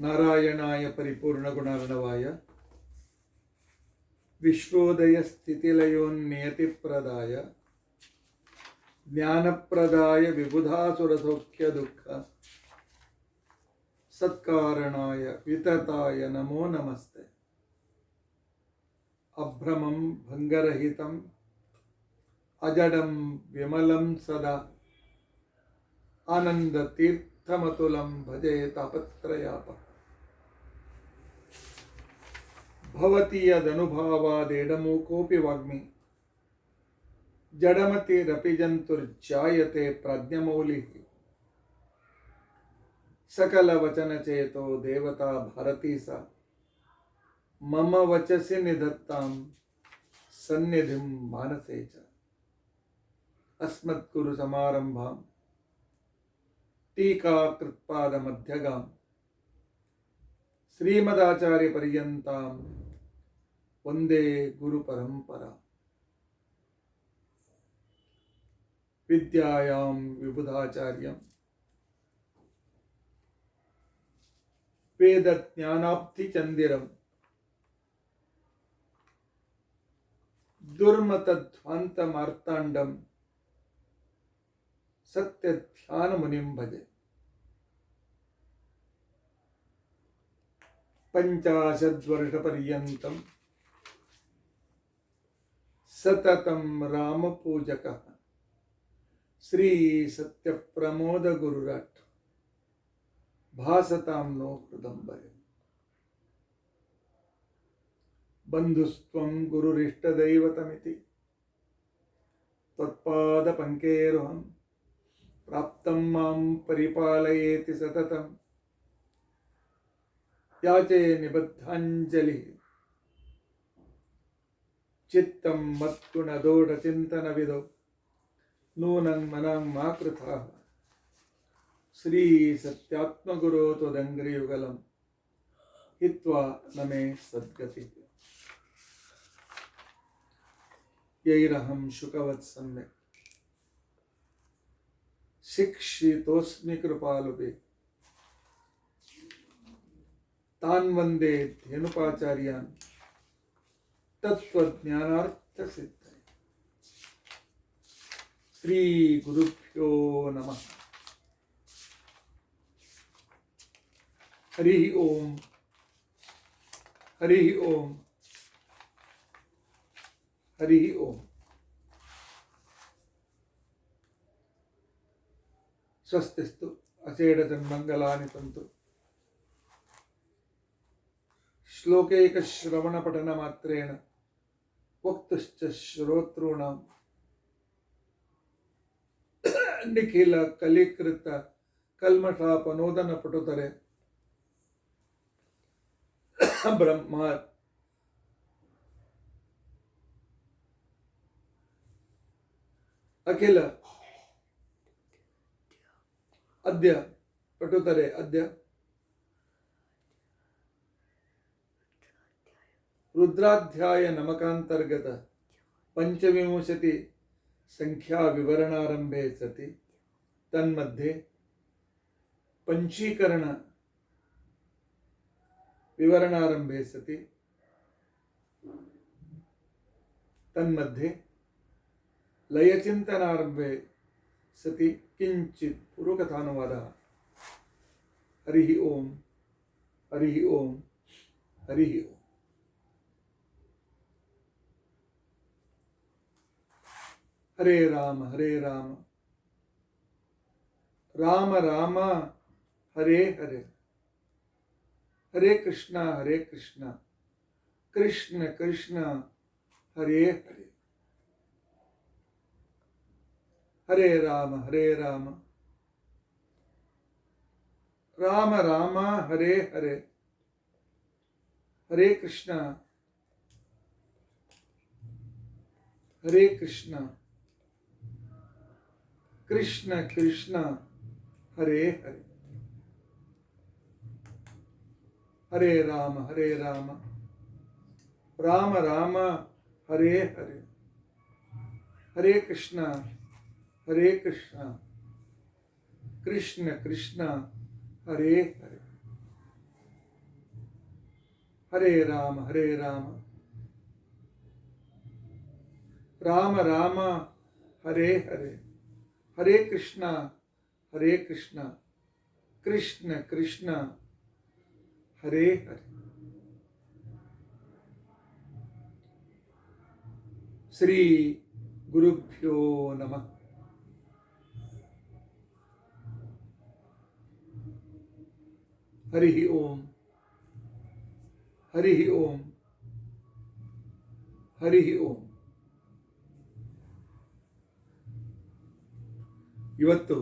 नारायणाय परिपूर्णगुणार्णवाय विश्वोदयस्थितिलयोन्नियतिप्रदाय ज्ञानप्रदाय विबुधासुरसौख्यदुःख सत्कारणाय वितताय नमो नमस्ते। अभ्रमं भंगरहितं अजडं विमलं सदा आनन्दतीर्थमतुलं भजे तापत्रयापः। भवति यदनुभावादेडमूकोऽपि वाग्मी जडमतिरपि जन्तुर्जायते प्रज्ञमौलिः। सकलवचनचेतो देवता भारती सा मम वचसि निधत्तां सन्निधिं मानसे च। अस्मद्गुरुसमारम्भां टीकाकृत्पादमध्यगां श्रीमदाचार्यपर्यन्तां वन्दे गुरुपरम्परा। विद्यायां विबुधाचार्यं वेदज्ञानाब्धिचन्दिरं दुर्मतध्वान्तमार्ताण्डं सत्यध्यानमुनिं भजे। 50 वर्षपर्यन्तं सततं रामपूजकः श्री सत्यप्रमोद गुरुराट भासतां नो हृदम्बरे। बन्धुस्त्वं गुरुरिष्टदैवतमिति त्वत्पादपङ्केरुहं प्राप्तं मां परिपालयेति सततं याचे निबद्धाञ्जलिः। चित्तं मत्गुणदोषचिन्तनविदो नूनं मनं मा कृथाः। श्री सत्यात्मगुरो त्वदङ्घ्रियुगलं हित्वा न मे सद्गतिः। यैरहं शुकवत् सम्यक् शिक्षितोऽस्मि कृपालुभिः तान् वन्दे धेनुकाचार्यान् तत्त्वज्ञानार्थसिद्धये। श्री गुरुभ्यो नमः। हरि ओम हरि ओम हरि ओम। स्वस्तिस्तु अचेडजन्मङ्गलानि सन्तु। श्लोकैकश्रवणपठनमात्रेण वक्तुश्च श्रोतॄणां निखिल कलिकृत कल्मषापनोदनपटुतरे ब्रह्म अखिल अद्य पटुतरे अद्य रुद्राध्याय नमकांतर्गत पंचविंशति संख्या विवरणारंभे सति तन्मध्ये पंचीकरण विवरणारंभे सति तन्मध्ये लयचिंतनारंभे सति किंचित् पूर्वकथानुवादः। हरि ओम हरि ओम हरि ओम। हरे राम राम राम हरे हरे, हरे कृष्णा कृष्ण कृष्ण हरे हरे, हरे राम राम राम हरे हरे, हरे कृष्ण कृष्ण कृष्ण हरे हरे, हरे राम राम राम हरे हरे, हरे कृष्ण कृष्ण कृष्ण हरे हरे। ಹರೇ ರಾಮ ಹರೇ ರಾಮ ರಾಮ ರಾಮ ಹರೇ ಹರೇ ಹರೇ ಕೃಷ್ಣ ಕೃಷ್ಣ ಕೃಷ್ಣ ಹರೇ ಹರೇ. ಶ್ರೀ ಗುರುಭ್ಯೋ ನಮಃ. ಹರಿ ಓಂ ಹರಿ ಓಂ ಹರಿ ಓಂ. ಇವತ್ತು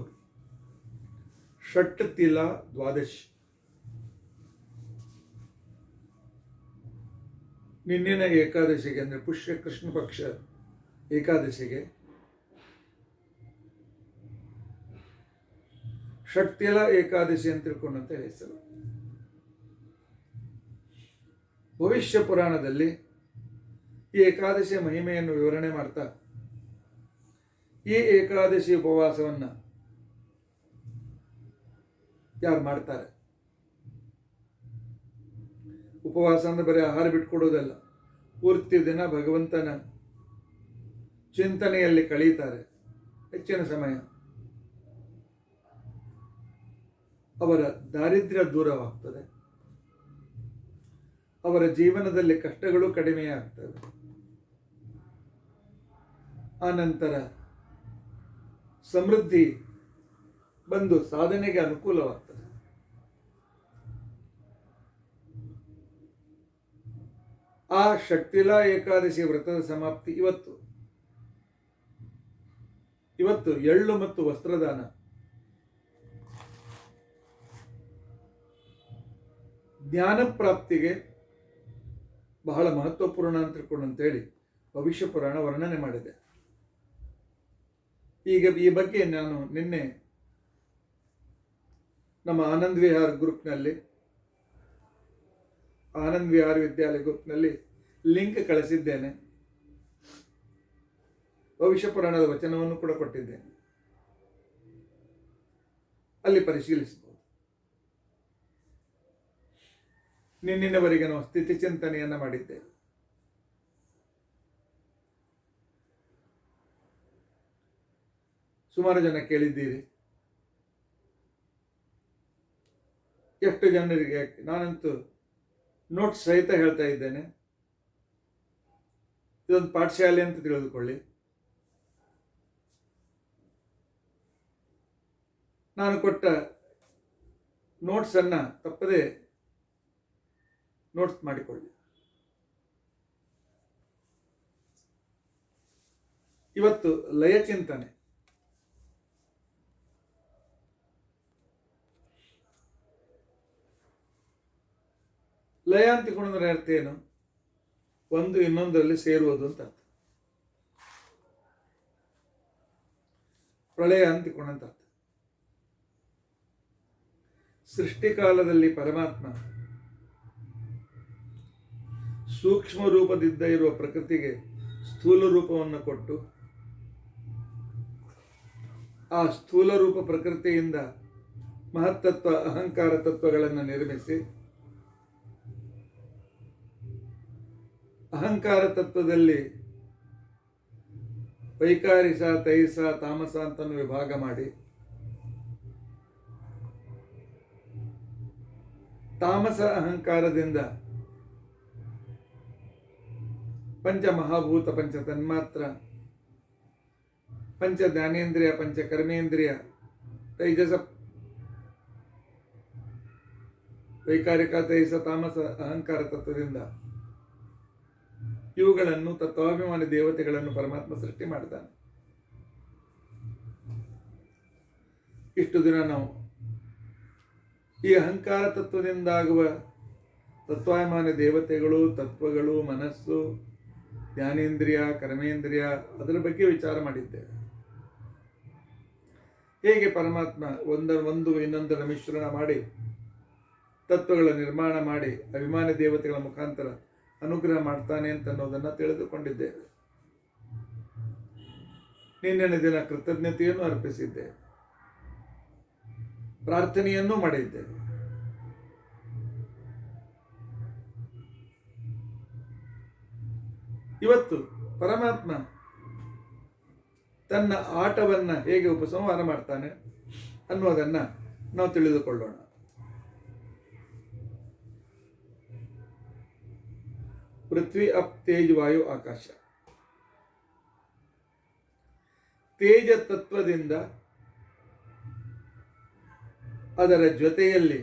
ಷಟ್ತಿಲ ದ್ವಾದಶಿ. ನಿನ್ನಿನ ಏಕಾದಶಿಗೆ ಅಂದರೆ ಪುಷ್ಯ ಕೃಷ್ಣ ಪಕ್ಷ ಏಕಾದಶಿಗೆ ಷಟ್ತಿಲ ಏಕಾದಶಿ ಅಂತ ತಿಳ್ಕೊಂಡಂತ ಹೆಸರು. ಭವಿಷ್ಯ ಪುರಾಣದಲ್ಲಿ ಈ ಏಕಾದಶಿಯ ಮಹಿಮೆಯನ್ನು ವಿವರಣೆ ಮಾಡ್ತಾ ಈ ಏಕಾದಶಿ ಉಪವಾಸವನ್ನು ಯಾರು ಮಾಡ್ತಾರೆ, ಉಪವಾಸ ಅಂದ್ರೆ ಬರೀ ಆಹಾರ ಬಿಟ್ಕೊಡೋದಲ್ಲ, ಪೂರ್ತಿ ದಿನ ಭಗವಂತನ ಚಿಂತನೆಯಲ್ಲಿ ಕಳೀತಾರೆ ಹೆಚ್ಚಿನ ಸಮಯ, ಅವರ ದಾರಿದ್ರ್ಯ ದೂರವಾಗ್ತದೆ, ಅವರ ಜೀವನದಲ್ಲಿ ಕಷ್ಟಗಳು ಕಡಿಮೆಯಾಗ್ತವೆ. ಆನಂತರ ಸಮೃದ್ಧಿ ಬಂದು ಸಾಧನೆಗೆ ಅನುಕೂಲವಾಗ್ತದೆ. ಆ ಷಟ್ತಿಲ ಏಕಾದಶಿ ವ್ರತದ ಸಮಾಪ್ತಿ ಇವತ್ತು ಎಳ್ಳು ಮತ್ತು ವಸ್ತ್ರದಾನ. ಜ್ಞಾನ ಪ್ರಾಪ್ತಿಗೆ ಬಹಳ ಮಹತ್ವಪೂರ್ಣ ಅಂತ ತಿಳ್ಕೊಂಡಂತೇಳಿ ಭವಿಷ್ಯ ಪುರಾಣ ವರ್ಣನೆ ಮಾಡಿದೆ. ಈಗ ಈ ಬಗ್ಗೆ ನಾನು ನಿನ್ನೆ ನಮ್ಮ ಆನಂದ್ ವಿಹಾರ್ ಗ್ರೂಪ್ನಲ್ಲಿ, ಆನಂದ್ ವಿಹಾರ್ ವಿದ್ಯಾಲಯ ಗ್ರೂಪ್ನಲ್ಲಿ ಲಿಂಕ್ ಕಳಿಸಿದ್ದೇನೆ. ಭವಿಷ್ಯ ಪುರಾಣದ ವಚನವನ್ನು ಕೂಡ ಕೊಟ್ಟಿದ್ದೇನೆ, ಅಲ್ಲಿ ಪರಿಶೀಲಿಸಬಹುದು. ನಿನ್ನಿನವರೆಗೆ ನಾವು ಸ್ಥಿತಿ ಚಿಂತನೆಯನ್ನ ಮಾಡಿದ್ದೇವೆ. ಸುಮಾರು ಜನ ಕೇಳಿದ್ದೀರಿ, ಎಷ್ಟು ಜನರಿಗೆ ನಾನಂತೂ ನೋಟ್ಸ್ ಸಹಿತ ಹೇಳ್ತಾ ಇದ್ದೇನೆ. ಇದೊಂದು ಪಾಠಶಾಲೆ ಅಂತ ತಿಳಿದುಕೊಳ್ಳಿ. ನಾನು ಕೊಟ್ಟ ನೋಟ್ಸ್ ಅನ್ನ ತಪ್ಪದೆ ನೋಟ್ಸ್ ಮಾಡಿಕೊಳ್ಳಿ. ಇವತ್ತು ಲಯ ಚಿಂತನೆ. ಲಯ ಅಂತ ತಿಳ್ಕೊಂಡ್ರೆ ಅರ್ಥ ಏನು? ಒಂದು ಇನ್ನೊಂದರಲ್ಲಿ ಸೇರುವುದು ಅಂತ ಅರ್ಥ. ಪ್ರಳಯ ಅಂತ ತಿಳ್ಕೊಂಡಂತ ಅರ್ಥ. ಸೃಷ್ಟಿಕಾಲದಲ್ಲಿ ಪರಮಾತ್ಮ ಸೂಕ್ಷ್ಮ ರೂಪದಿದ್ದ ಇರುವ ಪ್ರಕೃತಿಗೆ ಸ್ಥೂಲ ರೂಪವನ್ನು ಕೊಟ್ಟು, ಆ ಸ್ಥೂಲ ರೂಪ ಪ್ರಕೃತಿಯಿಂದ ಮಹತ್ತತ್ವ ಅಹಂಕಾರ ತತ್ವಗಳನ್ನು ನಿರ್ಮಿಸಿ, ಅಹಂಕಾರ ತತ್ವದಲ್ಲಿ ವೈಕಾರಿಸ, ತೈಸ, ತಾಮಸ ಅಂತ ವಿಭಾಗ ಮಾಡಿ, ತಾಮಸ ಅಹಂಕಾರದಿಂದ ಪಂಚ ಮಹಾಭೂತ, ಪಂಚ ತನ್ಮಾತ್ರ, ಪಂಚ ಜ್ಞಾನೇಂದ್ರಿಯ, ಪಂಚ ಕರ್ಮೇಂದ್ರಿಯ, ತೈಜಸ, ವೈಕಾರಿಕ, ತೈಜಸ, ತಾಮಸ ಅಹಂಕಾರ ತತ್ವದಿಂದ ಇವುಗಳನ್ನು ತತ್ವಾಭಿಮಾನಿ ದೇವತೆಗಳನ್ನು ಪರಮಾತ್ಮ ಸೃಷ್ಟಿ ಮಾಡ್ತಾನೆ. ಇಷ್ಟು ದಿನ ನಾವು ಈ ಅಹಂಕಾರ ತತ್ವದಿಂದಾಗುವ ತತ್ವಾಭಿಮಾನಿ ದೇವತೆಗಳು, ತತ್ವಗಳು, ಮನಸ್ಸು, ಜ್ಞಾನೇಂದ್ರಿಯ, ಕರ್ಮೇಂದ್ರಿಯ, ಅದರ ಬಗ್ಗೆ ವಿಚಾರ ಮಾಡಿದ್ದೇವೆ. ಹೇಗೆ ಪರಮಾತ್ಮ ಒಂದು ಇನ್ನೊಂದರ ಮಿಶ್ರಣ ಮಾಡಿ ತತ್ವಗಳ ನಿರ್ಮಾಣ ಮಾಡಿ ಅಭಿಮಾನಿ ದೇವತೆಗಳ ಮುಖಾಂತರ ಅನುಗ್ರಹ ಮಾಡ್ತಾನೆ ಅಂತ ಅನ್ನೋದನ್ನು ತಿಳಿದುಕೊಂಡಿದ್ದೇವೆ. ನಿನ್ನೆನ ದಿನ ಕೃತಜ್ಞತೆಯನ್ನು ಅರ್ಪಿಸಿದ್ದೇವೆ, ಪ್ರಾರ್ಥನೆಯನ್ನೂ ಮಾಡಿದ್ದೇವೆ. ಇವತ್ತು ಪರಮಾತ್ಮ ತನ್ನ ಆಟವನ್ನು ಹೇಗೆ ಉಪಸಂಹಾರ ಮಾಡ್ತಾನೆ ಅನ್ನೋದನ್ನು ನಾವು ತಿಳಿದುಕೊಳ್ಳೋಣ. ಪೃಥ್ವಿ ಅಪ್ ತೇಜ್ ವಾಯು ಆಕಾಶ. ತೇಜ ತತ್ವದಿಂದ ಅದರ ಜೊತೆಯಲ್ಲಿ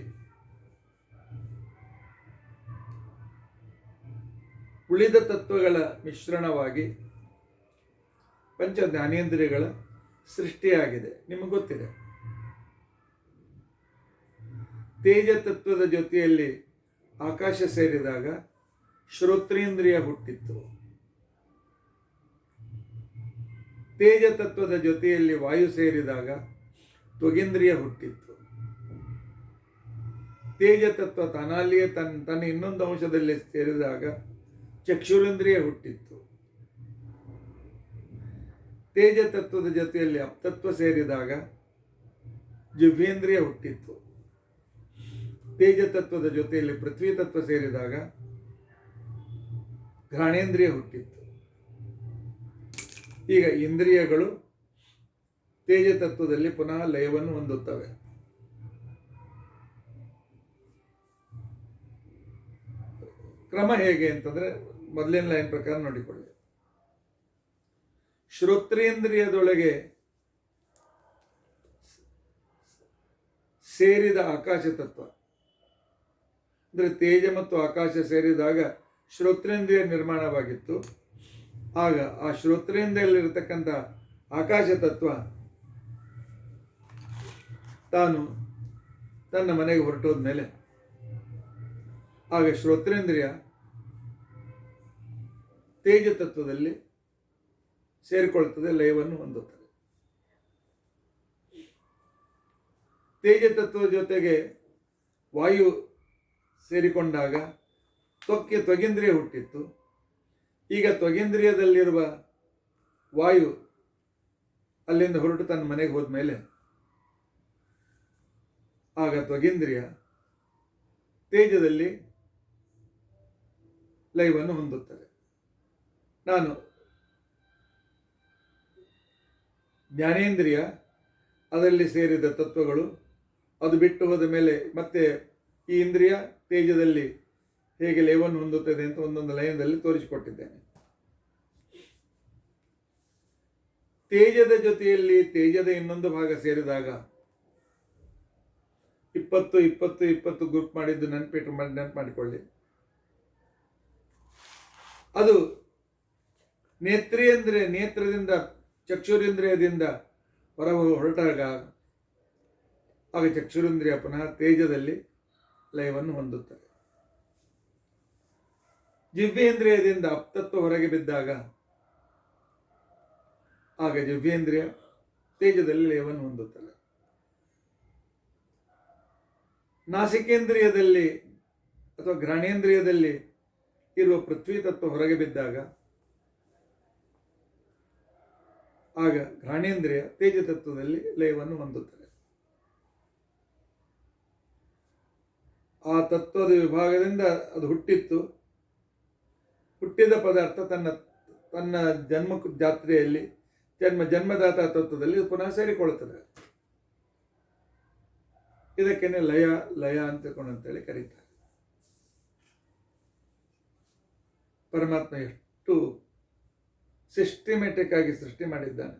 ಉಳಿದ ತತ್ವಗಳ ಮಿಶ್ರಣವಾಗಿ ಪಂಚ ಜ್ಞಾನೇಂದ್ರಿಯಗಳ ಸೃಷ್ಟಿಯಾಗಿದೆ. ನಿಮಗೆ ಗೊತ್ತಿದೆ, ತೇಜ ತತ್ವದ ಜೊತೆಯಲ್ಲಿ ಆಕಾಶ ಸೇರಿದಾಗ ಶ್ರೋತ್ರೇಂದ್ರಿಯ ಹುಟ್ಟಿತ್ತು. ತೇಜ ತತ್ವದ ಜೊತೆಯಲ್ಲಿ ವಾಯು ಸೇರಿದಾಗ ತ್ವಗೇಂದ್ರಿಯ ಹುಟ್ಟಿತ್ತು. ತೇಜ ತತ್ವ ತನ್ನಲ್ಲಿಯೇ ತನ್ನ ಇನ್ನೊಂದು ಅಂಶದಲ್ಲಿ ಸೇರಿದಾಗ ಚಕ್ಷುರೇಂದ್ರಿಯ ಹುಟ್ಟಿತ್ತು. ತೇಜ ತತ್ವದ ಜೊತೆಯಲ್ಲಿ ಅಪ್ತತ್ವ ಸೇರಿದಾಗ ಜಿಹ್ವೇಂದ್ರಿಯ ಹುಟ್ಟಿತ್ತು. ತೇಜ ತತ್ವದ ಜೊತೆಯಲ್ಲಿ ಪೃಥ್ವಿ ತತ್ವ ಸೇರಿದಾಗ ಘ್ರಾಣೇಂದ್ರಿಯ ಹುಟ್ಟಿತ್ತು. ಈಗ ಇಂದ್ರಿಯಗಳು ತೇಜ ತತ್ವದಲ್ಲಿ ಪುನಃ ಲಯವನ್ನು ಹೊಂದುತ್ತವೆ. ಕ್ರಮ ಹೇಗೆ ಅಂತಂದ್ರೆ ಮೊದಲಿನ ಲೈನ್ ಪ್ರಕಾರ ನೋಡಿಕೊಳ್ಳಿ. ಶ್ರೋತ್ರೇಂದ್ರಿಯದೊಳಗೆ ಸೇರಿದ ಆಕಾಶ ತತ್ವ ಅಂದರೆ ತೇಜ ಮತ್ತು ಆಕಾಶ ಸೇರಿದಾಗ ಶ್ರೋತ್ರೇಂದ್ರಿಯ ನಿರ್ಮಾಣವಾಗಿತ್ತು. ಆಗ ಆ ಶ್ರೋತ್ರೇಂದ್ರಿಯಲ್ಲಿರತಕ್ಕಂಥ ಆಕಾಶ ತತ್ವ ತಾನು ತನ್ನ ಮನೆಗೆ ಹೊರಟೋದ ಮೇಲೆ ಆಗ ಶ್ರೋತ್ರೇಂದ್ರಿಯ ತೇಜ ತತ್ವದಲ್ಲಿ ಸೇರಿಕೊಳ್ಳುತ್ತದೆ, ಲಯವನ್ನು ಹೊಂದುತ್ತದೆ. ತೇಜ ತತ್ವದ ಜೊತೆಗೆ ವಾಯು ಸೇರಿಕೊಂಡಾಗ ತ್ವಗೇಂದ್ರಿಯ ಹುಟ್ಟಿತ್ತು. ಈಗ ತ್ವಗೇಂದ್ರಿಯದಲ್ಲಿರುವ ವಾಯು ಅಲ್ಲಿಂದ ಹೊರಟು ತನ್ನ ಮನೆಗೆ ಹೋದ ಮೇಲೆ ಆಗ ತ್ವಗೇಂದ್ರಿಯ ತೇಜದಲ್ಲಿ ಲಯವನ್ನು ಹೊಂದುತ್ತದೆ. ನಾನು ಜ್ಞಾನೇಂದ್ರಿಯ ಅದರಲ್ಲಿ ಸೇರಿದ ತತ್ವಗಳು ಅದು ಬಿಟ್ಟು ಹೋದ ಮೇಲೆ ಮತ್ತೆ ಈ ಇಂದ್ರಿಯ ತೇಜದಲ್ಲಿ ಹೇಗೆ ಲಯವನ್ನು ಹೊಂದುತ್ತದೆ ಅಂತ ಒಂದೊಂದು ಲಯದಲ್ಲಿ ತೋರಿಸಿಕೊಟ್ಟಿದ್ದೇನೆ. ತೇಜದ ಜೊತೆಯಲ್ಲಿ ತೇಜದ ಇನ್ನೊಂದು ಭಾಗ ಸೇರಿದಾಗ 20 ಗ್ರೂಪ್ ಮಾಡಿದ್ದು ನೆನಪು ಮಾಡಿಕೊಳ್ಳಿ. ಅದು ನೇತ್ರದಿಂದ ಚಕ್ಷುರೇಂದ್ರಿಯದಿಂದ ಹೊರಟಾಗ ಆಗ ಚಕ್ಷುರೇಂದ್ರಿಯ ಪುನಃ ತೇಜದಲ್ಲಿ ಲಯವನ್ನು ಹೊಂದುತ್ತದೆ. ಜಿಹ್ವೇಂದ್ರಿಯದಿಂದ ಅಪ್ತತ್ವ ಹೊರಗೆ ಬಿದ್ದಾಗ ಆಗ ಜಿಹ್ವೇಂದ್ರಿಯ ತೇಜದಲ್ಲಿ ಲಯವನ್ನು ಹೊಂದುತ್ತದೆ. ನಾಸಿಕೇಂದ್ರಿಯದಲ್ಲಿ ಅಥವಾ ಘ್ರಾಣೇಂದ್ರಿಯದಲ್ಲಿ ಇರುವ ಪೃಥ್ವಿ ತತ್ವ ಹೊರಗೆ ಬಿದ್ದಾಗ ಆಗ ಘ್ರಾಣೇಂದ್ರಿಯ ತೇಜ ತತ್ವದಲ್ಲಿ ಲಯವನ್ನು ಹೊಂದುತ್ತದೆ. ಆ ತತ್ವದ ವಿಭಾಗದಿಂದ ಅದು ಹುಟ್ಟಿತ್ತು. ಹುಟ್ಟಿದ ಪದಾರ್ಥ ತನ್ನ ಜನ್ಮ ಜಾತ್ರೆಯಲ್ಲಿ ಜನ್ಮದಾತ ತತ್ವದಲ್ಲಿ ಪುನಃ ಸೇರಿಕೊಳ್ಳುತ್ತದೆ. ಇದಕ್ಕೇನೆ ಲಯ ಅಂತೇಳಿ ಕರೀತಾರೆ. ಪರಮಾತ್ಮ ಎಷ್ಟು ಸಿಸ್ಟಮೆಟಿಕ್ ಆಗಿ ಸೃಷ್ಟಿ ಮಾಡಿದ್ದಾನೆ.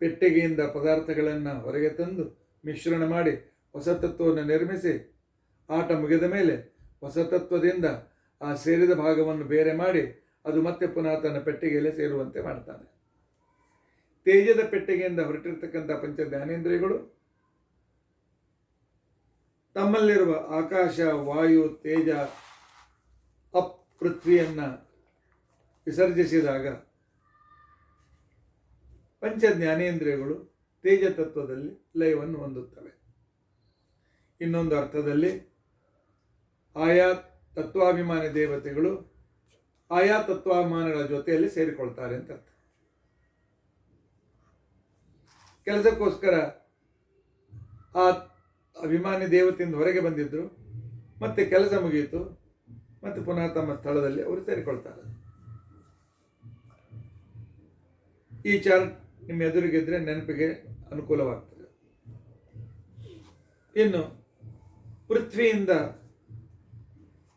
ಪೆಟ್ಟಿಗೆಯಿಂದ ಪದಾರ್ಥಗಳನ್ನು ಹೊರಗೆ ತಂದು ಮಿಶ್ರಣ ಮಾಡಿ ಹೊಸ ತತ್ವವನ್ನು ನಿರ್ಮಿಸಿ ಆಟ ಮುಗಿದ ಮೇಲೆ ಹೊಸ ತತ್ವದಿಂದ ಆ ಸೇರಿದ ಭಾಗವನ್ನು ಬೇರೆ ಮಾಡಿ ಅದು ಮತ್ತೆ ಪುನಃ ತನ್ನ ಪೆಟ್ಟಿಗೆಯಲ್ಲಿ ಸೇರುವಂತೆ ಮಾಡ್ತಾನೆ. ತೇಜದ ಪೆಟ್ಟಿಗೆಯಿಂದ ಹೊರಟಿರ್ತಕ್ಕಂಥ ಪಂಚ ಜ್ಞಾನೇಂದ್ರಿಯಗಳು ತಮ್ಮಲ್ಲಿರುವ ಆಕಾಶ, ವಾಯು, ತೇಜ, ಪೃಥ್ವಿಯನ್ನು ವಿಸರ್ಜಿಸಿದಾಗ ಪಂಚ ಜ್ಞಾನೇಂದ್ರಿಯಗಳು ತೇಜ ತತ್ವದಲ್ಲಿ ಲಯವನ್ನು ಹೊಂದುತ್ತವೆ. ಇನ್ನೊಂದು ಅರ್ಥದಲ್ಲಿ ಆಯಾ ತತ್ವಾಭಿಮಾನಿ ದೇವತೆಗಳು ಆಯಾ ತತ್ವಾಭಿಮಾನಗಳ ಜೊತೆಯಲ್ಲಿ ಸೇರಿಕೊಳ್ತಾರೆ ಅಂತ ಅರ್ಥ. ಕೆಲಸಕ್ಕೋಸ್ಕರ ಆ ಅಭಿಮಾನಿ ದೇವತೆಯಿಂದ ಹೊರಗೆ ಬಂದಿದ್ರು, ಮತ್ತೆ ಕೆಲಸ ಮುಗಿಯಿತು, ಮತ್ತು ಪುನಃ ತಮ್ಮ ಸ್ಥಳದಲ್ಲಿ ಅವರು ಸೇರಿಕೊಳ್ತಾರೆ. ಈ ಚಾರ್ಟ್ ನಿಮ್ಮ ಎದುರಿಗಿದ್ರೆ ನೆನಪಿಗೆ ಅನುಕೂಲವಾಗ್ತದೆ. ಇನ್ನು ಪೃಥ್ವಿಯಿಂದ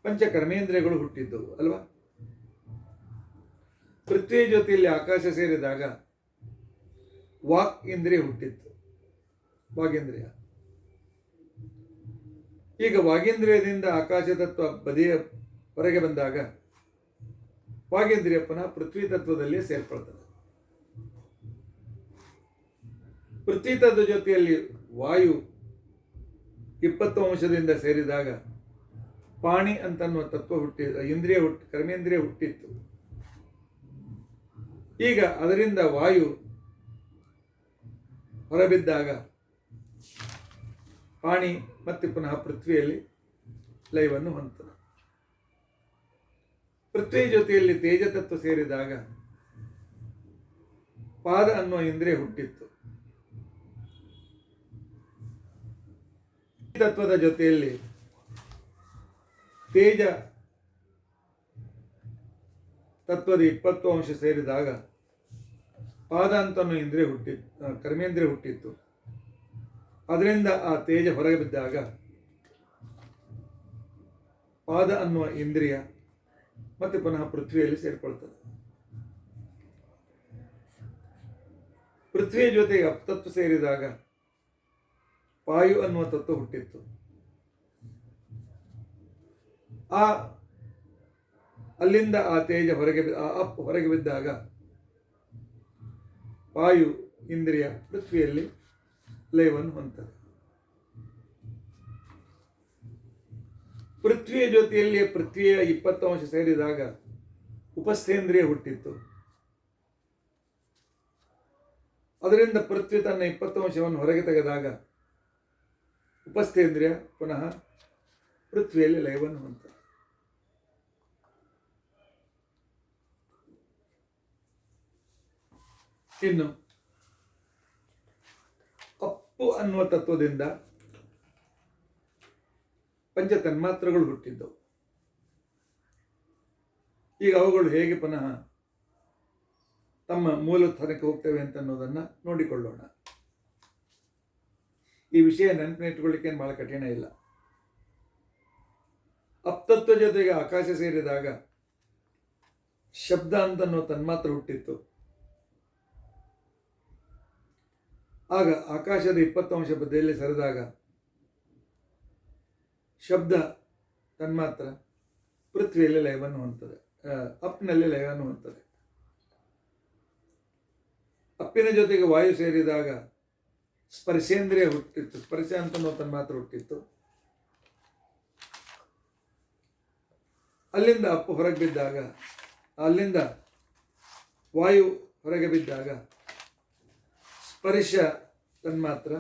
ಪಂಚಕರ್ಮೇಂದ್ರಿಯಗಳು ಹುಟ್ಟಿದ್ದವು ಅಲ್ವಾ? ಪೃಥ್ವಿ ಜೊತೆಯಲ್ಲಿ ಆಕಾಶ ಸೇರಿದಾಗ ವಾಕ್ ಇಂದ್ರಿಯ ಹುಟ್ಟಿತ್ತು, ವಾಗೇಂದ್ರಿಯ. ಈಗ ವಾಗೇಂದ್ರಿಯದಿಂದ ಆಕಾಶ ತತ್ವ ಬದಿಯ ಹೊರಗೆ ಬಂದಾಗ ವಾಗೇಂದ್ರಿಯ ಪುನಃ ಪೃಥ್ವಿ ತತ್ವದಲ್ಲಿ ಸೇರ್ಕೊಳ್ತದೆ. ಪೃಥ್ವಿ ತತ್ವ ಜೊತೆಯಲ್ಲಿ ವಾಯು 20 ಅಂಶದಿಂದ ಸೇರಿದಾಗ ಪಾಣಿ ಅಂತನ್ನುವ ತತ್ವ ಕರ್ಮೇಂದ್ರಿಯ ಹುಟ್ಟಿತ್ತು. ಈಗ ಅದರಿಂದ ವಾಯು ಹೊರಬಿದ್ದಾಗ ಪಾಣಿ ಮತ್ತೆ ಪುನಃ ಪೃಥ್ವಿಯಲ್ಲಿ ಲಯವನ್ನು ಹೊಂದುತ್ತದೆ. ಪೃಥ್ವಿ ಜೊತೆಯಲ್ಲಿ ತೇಜ ತತ್ವ ಸೇರಿದಾಗ ಪಾದ ಅನ್ನುವ ಇಂದ್ರಿಯ ಹುಟ್ಟಿತ್ತು. ತತ್ವದ ಜೊತೆಯಲ್ಲಿ ತೇಜ ತತ್ವದ 20 ಅಂಶ ಸೇರಿದಾಗ ಪಾದ ಅಂತ ಇಂದ್ರಿಯ ಕರ್ಮೇಂದ್ರಿಯ ಹುಟ್ಟಿತ್ತು. ಅದರಿಂದ ಆ ತೇಜ ಹೊರಗೆ ಬಿದ್ದಾಗ ಪಾದ ಅನ್ನುವ ಇಂದ್ರಿಯ ಮತ್ತೆ ಪುನಃ ಪೃಥ್ವಿಯಲ್ಲಿ ಸೇರಿಕೊಳ್ತದೆ. ಪೃಥ್ವಿಯ ಜೊತೆಗೆ ಅಪ್ತತ್ವ ಸೇರಿದಾಗ ವಾಯು ಅನ್ನುವ ತತ್ವ ಹುಟ್ಟಿತ್ತು. ಅಲ್ಲಿಂದ ಆ ತೇಜ ಹೊರಗೆ ಬಿದ್ದಾಗ ವಾಯು ಇಂದ್ರಿಯ ಪೃಥ್ವಿಯಲ್ಲಿ ಲಯವನ್ನು ಹೊಂದುತ್ತದೆ. ಪೃಥ್ವಿಯ ಜೊತೆಯಲ್ಲಿ ಪೃಥ್ವಿಯ 20 ಅಂಶ ಸೇರಿದಾಗ ಉಪಸ್ಥೇಂದ್ರಿಯ ಹುಟ್ಟಿತ್ತು. ಅದರಿಂದ ಪೃಥ್ವಿ ತನ್ನ 20 ಅಂಶವನ್ನು ಹೊರಗೆ ತೆಗೆದಾಗ ಉಪಸ್ಥೇಂದ್ರಿಯ ಪುನಃ ಪೃಥ್ವಿಯಲ್ಲಿ ಲಯವನ್ನು ಹೊಂದುತ್ತದೆ. ಇನ್ನು ಅಪ್ಪು ಅನ್ನುವ ತತ್ವದಿಂದ ಪಂಚ ತನ್ಮಾತ್ರಗಳು ಹುಟ್ಟಿದ್ದವು. ಈಗ ಅವುಗಳು ಹೇಗೆ ಪುನಃ ತಮ್ಮ ಮೂಲ ಸ್ಥಾನಕ್ಕೆ ಹೋಗ್ತೇವೆ ಅಂತ ಅನ್ನೋದನ್ನು ನೋಡಿಕೊಳ್ಳೋಣ. ಈ ವಿಷಯ ನೆನಪಿನಿಟ್ಟುಕೊಳ್ಳಿಕ್ಕೆ ಬಹಳ ಕಠಿಣ ಇಲ್ಲ. ಅಪ್ತತ್ವ ಜೊತೆಗೆ ಆಕಾಶ ಸೇರಿದಾಗ ಶಬ್ದ ಅಂತನ್ನೋ ತನ್ಮಾತ್ರ ಹುಟ್ಟಿತ್ತು. ಆಗ ಆಕಾಶದ 20 ಅಂಶ ಬದಿಯಲ್ಲಿ ಸರಿದಾಗ ಶಬ್ದ ತನ್ಮಾತ್ರ ಪೃಥ್ವಿಯಲ್ಲಿ ಲಯವನ್ನು ಹೊಂದುತ್ತದೆ, ಅಪ್ಪಿನಲ್ಲಿ ಲಯವನ್ನು ಹೊಂದುತ್ತದೆ. ಅಪ್ಪಿನ ಜೊತೆಗೆ ವಾಯು ಸೇರಿದಾಗ ಸ್ಪರ್ಶೇಂದ್ರಿಯ ಹುಟ್ಟಿತ್ತು, ಸ್ಪರ್ಶ ಅಂತ ತನ್ಮಾತ್ರ ಹುಟ್ಟಿತ್ತು. ಅಲ್ಲಿಂದ ಅಪ್ಪು ಹೊರಗೆ ಬಿದ್ದಾಗ, ಅಲ್ಲಿಂದ ವಾಯು ಹೊರಗೆ ಬಿದ್ದಾಗ ಸ್ಪರ್ಶ ತನ್ಮಾತ್ರ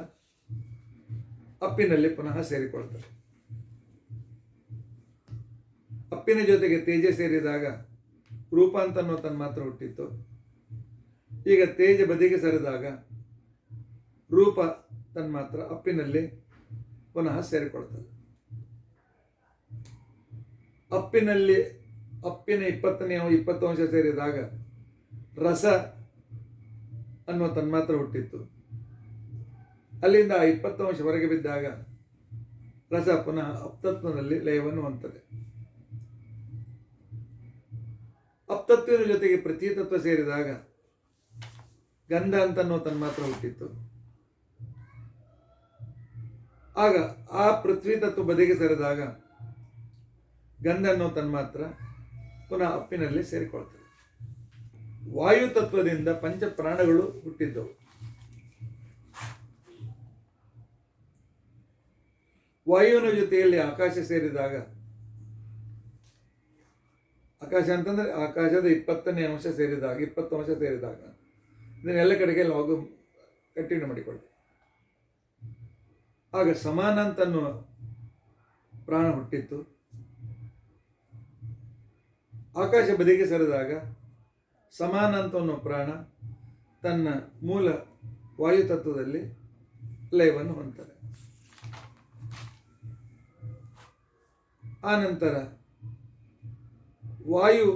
ಅಪ್ಪಿನಲ್ಲಿ ಪುನಃ ಸೇರಿಕೊಳ್ತದೆ. ಅಪ್ಪಿನ ಜೊತೆಗೆ ತೇಜ ಸೇರಿದಾಗ ರೂಪ ಅಂತ ತನ್ಮಾತ್ರ ಹುಟ್ಟಿತ್ತು. ಈಗ ತೇಜ ಬದಿಗೆ ಸರಿದಾಗ ರೂಪ ತನ್ಮಾತ್ರ ಅಪ್ಪಿನಲ್ಲಿ ಪುನಃ ಸೇರಿಕೊಳ್ತದೆ. ಅಪ್ಪಿನ 20 ಅಂಶ ಸೇರಿದಾಗ ರಸ ಅನ್ನುವ ತನ್ಮಾತ್ರ ಹುಟ್ಟಿತ್ತು. ಅಲ್ಲಿಂದ 20 ಅಂಶ ಹೊರಗೆ ಬಿದ್ದಾಗ ರಸ ಪುನಃ ಅಪ್ತತ್ವದಲ್ಲಿ ಲಯವನ್ನು ಹೊಂದುತ್ತದೆ. ಅಪ್ತತ್ವದ ಜೊತೆಗೆ ಪ್ರತೀತತ್ವ ಸೇರಿದಾಗ ಗಂಧ ಅಂತನ್ನೋ ತನ್ಮಾತ್ರ ಹುಟ್ಟಿತ್ತು. ಆಗ ಆ ಪೃಥ್ವಿ ತತ್ವ ಬದಿಗೆ ಸರಿದಾಗ ಗಂಧ ಅನ್ನೋ ತನ್ಮಾತ್ರ ಪುನಃ ಅಪ್ಪಿನಲ್ಲಿ ಸೇರಿಕೊಳ್ತದೆ. ವಾಯು ತತ್ವದಿಂದ ಪಂಚ ಪ್ರಾಣಗಳು ಹುಟ್ಟಿದ್ದವು. ವಾಯುವಿನ ಜೊತೆಯಲ್ಲಿ ಆಕಾಶ ಸೇರಿದಾಗ, ಆಕಾಶ ಅಂತಂದ್ರೆ ಆಕಾಶದ 20ನೇ ಅಂಶ ಸೇರಿದಾಗ, 20 ಅಂಶ ಸೇರಿದಾಗ, ಇದನ್ನೆಲ್ಲ ಕಡೆಗೆ ಲಾಗು ಕಂಟಿನ್ಯೂ ಮಾಡಿಕೊಳ್ಳಿ. ಆಗ ಸಮಾನ ಅಂತನ್ನುವ ಪ್ರಾಣ ಹುಟ್ಟಿತ್ತು. ಆಕಾಶ ಬದಿಗೆ ಸರಿದಾಗ ಸಮಾನ ಅಂತ ಅನ್ನೋ ಪ್ರಾಣ ತನ್ನ ಮೂಲ ವಾಯುತತ್ವದಲ್ಲಿ ಲಯವನ್ನು ಹೊಂದುತ್ತದೆ. ಆ ನಂತರ ವಾಯು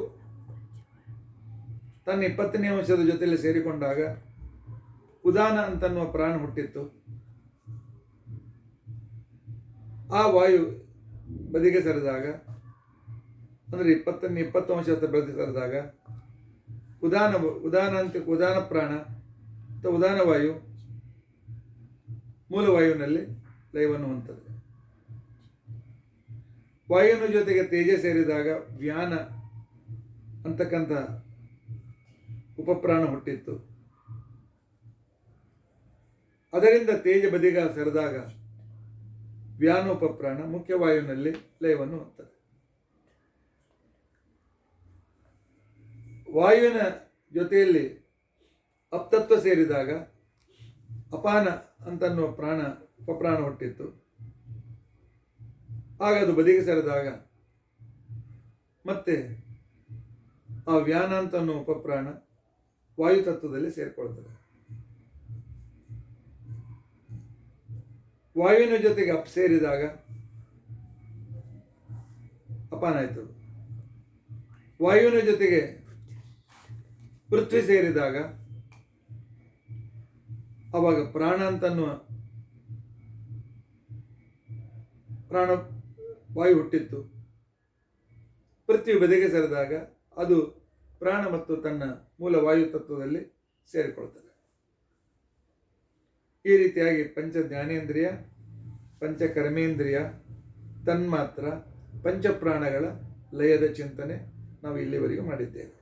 ತನ್ನ 20ನೇ ಅಂಶದ ಜೊತೆಯಲ್ಲಿ ಸೇರಿಕೊಂಡಾಗ ಉದಾನ ಅಂತನ್ನುವ ಪ್ರಾಣ ಹುಟ್ಟಿತ್ತು. ಆ ವಾಯು ಬದಿಗೆ ಸರಿದಾಗ, ಅಂದರೆ 20 ಅಂಶದ ಬದಿಗೆ ಸರಿದಾಗ ಉದಾನ ಪ್ರಾಣ ಅಥವಾ ಉದಾನ ವಾಯು ಮೂಲವಾಯುವಿನಲ್ಲಿ ಲಯವನ್ನು ಹೊಂದುತ್ತದೆ. ವಾಯುವಿನ ಜೊತೆಗೆ ತೇಜ ಸೇರಿದಾಗ ವ್ಯಾನ ಅಂತಕ್ಕಂಥ ಉಪಪ್ರಾಣ ಹುಟ್ಟಿತ್ತು. ಅದರಿಂದ ತೇಜ ಬದಿಗ ಸರಿದಾಗ ವ್ಯಾನ ಉಪಪ್ರಾಣ ಮುಖ್ಯವಾಯುವಿನಲ್ಲಿ ಲಯವನ್ನು ಹೊಂದುತ್ತದೆ. ವಾಯುವಿನ ಜೊತೆಯಲ್ಲಿ ಅಪ್ತತ್ವ ಸೇರಿದಾಗ ಅಪಾನ ಅಂತನ್ನುವ ಉಪಪ್ರಾಣ ಹುಟ್ಟಿತ್ತು. ಆಗ ಅದು ಬದಿಗೆ ಸರಿದಾಗ ಮತ್ತೆ ಆ ವ್ಯಾನ ಅಂತನ್ನುವ ಉಪಪ್ರಾಣ ವಾಯುತತ್ವದಲ್ಲಿ ಸೇರಿಕೊಳ್ತದೆ. ವಾಯುವಿನ ಜೊತೆಗೆ ಅಪ್ ಸೇರಿದಾಗ ಅಪಾನ ಆಯಿತು. ವಾಯುವಿನ ಜೊತೆಗೆ ಪೃಥ್ವಿ ಸೇರಿದಾಗ ಅವಾಗ ಪ್ರಾಣ ಅಂತನ್ನುವ ಪ್ರಾಣ ವಾಯು ಹುಟ್ಟಿತ್ತು. ಪೃಥ್ವಿ ಬದಿಗೆ ಸರಿದಾಗ ಅದು ಪ್ರಾಣ ಮತ್ತು ತನ್ನ ಮೂಲ ವಾಯು ತತ್ವದಲ್ಲಿ ಸೇರಿಕೊಳ್ತದೆ. ಈ ರೀತಿಯಾಗಿ ಪಂಚ ಜ್ಞಾನೇಂದ್ರಿಯ, ಪಂಚ ಕರ್ಮೇಂದ್ರಿಯ, ತನ್ಮಾತ್ರ, ಪಂಚಪ್ರಾಣಗಳ ಲಯದ ಚಿಂತನೆ ನಾವು ಇಲ್ಲಿವರೆಗೂ ಮಾಡಿದ್ದೇವೆ.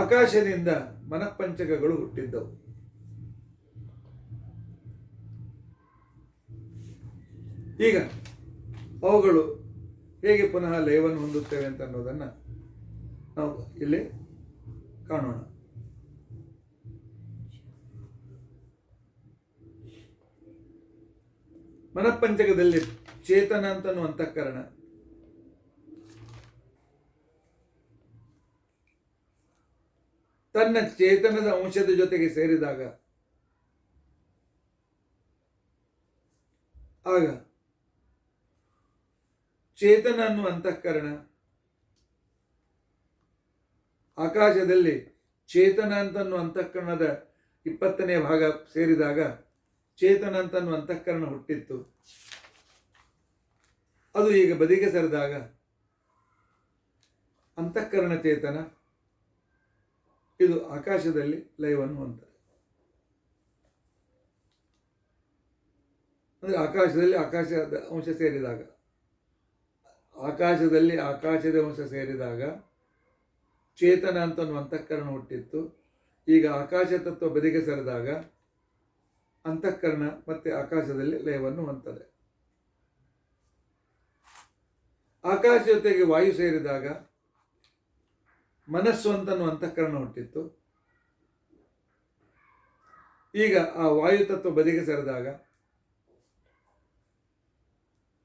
ಆಕಾಶದಿಂದ ಮನಃಪಂಚಕಗಳು ಹುಟ್ಟಿದ್ದವು. ಈಗ ಅವುಗಳು ಹೇಗೆ ಪುನಃ ಲಯವನ್ನು ಹೊಂದುತ್ತೇವೆ ಅಂತ ಅನ್ನೋದನ್ನು ನಾವು ಇಲ್ಲಿ ಕಾಣೋಣ. ಮನಃಪಂಚಕದಲ್ಲಿ ಚೇತನ ಅಂತನ್ನುವ ಅಂತಃಕರಣ ತನ್ನ ಚೇತನದ ಅಂಶದ ಜೊತೆಗೆ ಸೇರಿದಾಗ ಆಗ ಚೇತನ ಅನ್ನುವ ಅಂತಃಕರಣ ಆಕಾಶದಲ್ಲಿ ಚೇತನ ಅಂತನ್ನುವ ಅಂತಃಕರಣದ 20ನೇ ಭಾಗ ಸೇರಿದಾಗ ಚೇತನ ಅಂತನ್ನುವ ಅಂತಃಕರಣ ಹುಟ್ಟಿತ್ತು. ಅದು ಈಗ ಬದಿಗೆ ಸರಿದಾಗ ಅಂತಃಕರಣ ಚೇತನ ಇದು ಆಕಾಶದಲ್ಲಿ ಲಯವನ್ನು ಹೊಂದುತ್ತದೆ. ಅಂದರೆ ಆಕಾಶದಲ್ಲಿ ಆಕಾಶದ ಅಂಶ ಸೇರಿದಾಗ, ಆಕಾಶದಲ್ಲಿ ಆಕಾಶದ ಅಂಶ ಸೇರಿದಾಗ ಚೇತನ ಅಂತನ್ನುವ ಅಂತಃಕರಣ ಹುಟ್ಟಿತ್ತು. ಈಗ ಆಕಾಶ ತತ್ವ ಬದಿಗೆ ಸರಿದಾಗ ಅಂತಃಕರಣ ಮತ್ತೆ ಆಕಾಶದಲ್ಲಿ ಲಯವನ್ನು ಹೊಂದುತ್ತದೆ. ಆಕಾಶ ಜೊತೆಗೆ ವಾಯು ಸೇರಿದಾಗ ಮನಸ್ಸು ಅಂತನ್ನುವ ಅಂತಃಕರಣ ಹುಟ್ಟಿತ್ತು. ಈಗ ಆ ವಾಯು ತತ್ವ ಬದಿಗೆ ಸರಿದಾಗ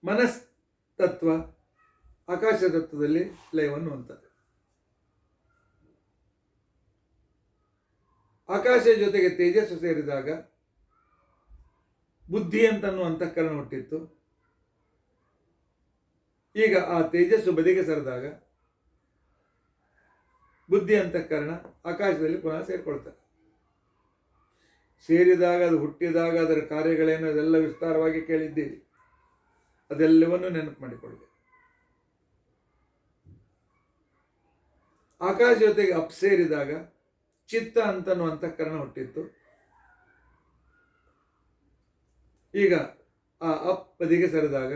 ಮನಸ್ ತತ್ವ ಆಕಾಶ ತತ್ವದಲ್ಲಿ ಲಯವನ್ನು ಹೊಂದುತ್ತದೆ. ಆಕಾಶ ಜೊತೆಗೆ ತೇಜಸ್ಸು ಸೇರಿದಾಗ ಬುದ್ಧಿ ಅಂತನ್ನುವ ಅಂತಃಕರಣ ಹುಟ್ಟಿತ್ತು. ಈಗ ಆ ತೇಜಸ್ಸು ಬದಿಗೆ ಸರಿದಾಗ ಬುದ್ಧಿ ಅಂತಃಕರಣ ಆಕಾಶದಲ್ಲಿ ಪುನಃ ಸೇರಿಕೊಳ್ತಾರೆ. ಸೇರಿದಾಗ ಅದು ಹುಟ್ಟಿದಾಗ ಅದರ ಕಾರ್ಯಗಳೇನು ಅದೆಲ್ಲ ವಿಸ್ತಾರವಾಗಿ ಕೇಳಿದ್ದೀರಿ. ಅದೆಲ್ಲವನ್ನು ನೆನಪು ಮಾಡಿಕೊಳ್ಳಿ. ಆಕಾಶ ಜೊತೆಗೆ ಅಪ್ ಸೇರಿದಾಗ ಚಿತ್ತ ಅಂತನ್ನುವ ಅಂತಃಕರಣ ಹುಟ್ಟಿತ್ತು. ಈಗ ಆ ಅಪ್ ಬದಿಗೆ ಸರಿದಾಗ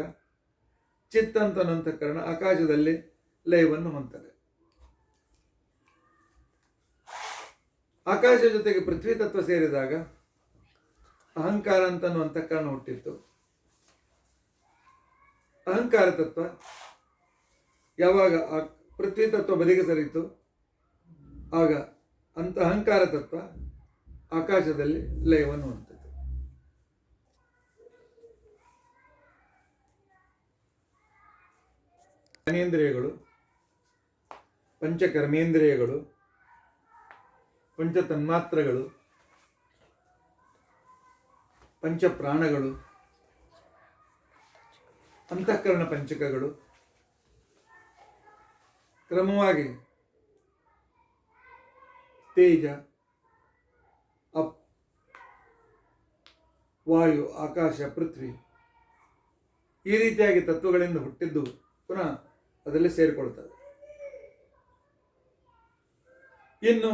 ಚಿತ್ತ ಅಂತನ್ನುವ ಅಂತಃಕರಣ ಆಕಾಶದಲ್ಲಿ ಲಯವನ್ನು ಹೊಂದುತ್ತದೆ. ಆಕಾಶ ಜೊತೆಗೆ ಪೃಥ್ವಿ ತತ್ವ ಸೇರಿದಾಗ ಅಹಂಕಾರ ಅಂತನ್ನುವ ಅಂತಃಕರಣ ಹುಟ್ಟಿತ್ತು. ಅಹಂಕಾರ ತತ್ವ ಯಾವಾಗ ಆ ಪೃಥ್ವಿ ತತ್ವ ಬದಿಗೆ ಸರಿಯಿತು ಆಗ ಅಂತ ಅಹಂಕಾರ ತತ್ವ ಆಕಾಶದಲ್ಲಿ ಲಯವನ್ನು ಹೊಂದಿತು. ಜ್ಞಾನೇಂದ್ರಿಯಗಳು, ಪಂಚಕರ್ಮೇಂದ್ರಿಯಗಳು, ಪಂಚ ತನ್ಮಾತ್ರಗಳು, ಪಂಚಪ್ರಾಣಗಳು, ಅಂತಃಕರಣ ಪಂಚಕಗಳು, ಕ್ರಮವಾಗಿ ತೇಜ, ಅಪ್, ವಾಯು, ಆಕಾಶ, ಪೃಥ್ವಿ ಈ ರೀತಿಯಾಗಿ ತತ್ವಗಳಿಂದ ಹುಟ್ಟಿದ್ದು ಪುನಃ ಅದರಲ್ಲಿ ಸೇರಿಕೊಳ್ತದೆ. ಇನ್ನು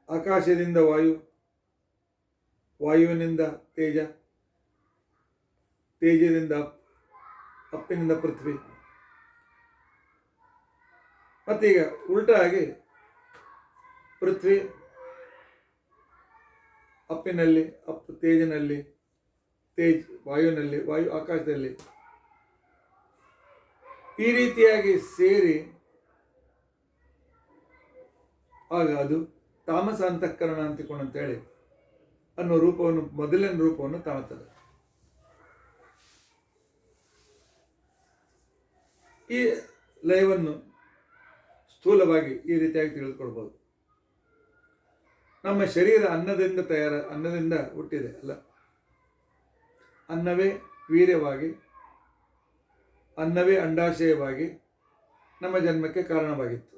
ಆಕಾಶದಿಂದ ವಾಯು, ವಾಯುವಿನಿಂದ ತೇಜ, ತೇಜದಿಂದ ಅಪ್ಪಿನಿಂದ ಪೃಥ್ವಿ, ಮತ್ತೀಗ ಉಲ್ಟಾಗಿ ಪೃಥ್ವಿ ಅಪ್ಪಿನಲ್ಲಿ, ಅಪ್ಪು ತೇಜಿನಲ್ಲಿ, ತೇಜ್ ವಾಯುವಿನಲ್ಲಿ, ವಾಯು ಆಕಾಶದಲ್ಲಿ ಈ ರೀತಿಯಾಗಿ ಸೇರಿ ಆಗ ಅದು ತಾಮಸ ಅಂತಃಕರಣ ಅಂತೇಳಿ ಅನ್ನೋ ರೂಪವನ್ನು, ಮೊದಲಿನ ರೂಪವನ್ನು ತಾಳುತ್ತದೆ. ಈ ಲಯವನ್ನು ಸ್ಥೂಲವಾಗಿ ಈ ರೀತಿಯಾಗಿ ತಿಳಿದುಕೊಳ್ಬೋದು. ನಮ್ಮ ಶರೀರ ಅನ್ನದಿಂದ ಹುಟ್ಟಿದೆ ಅಲ್ಲ, ಅನ್ನವೇ ವೀರ್ಯವಾಗಿ, ಅನ್ನವೇ ಅಂಡಾಶಯವಾಗಿ ನಮ್ಮ ಜನ್ಮಕ್ಕೆ ಕಾರಣವಾಗಿತ್ತು.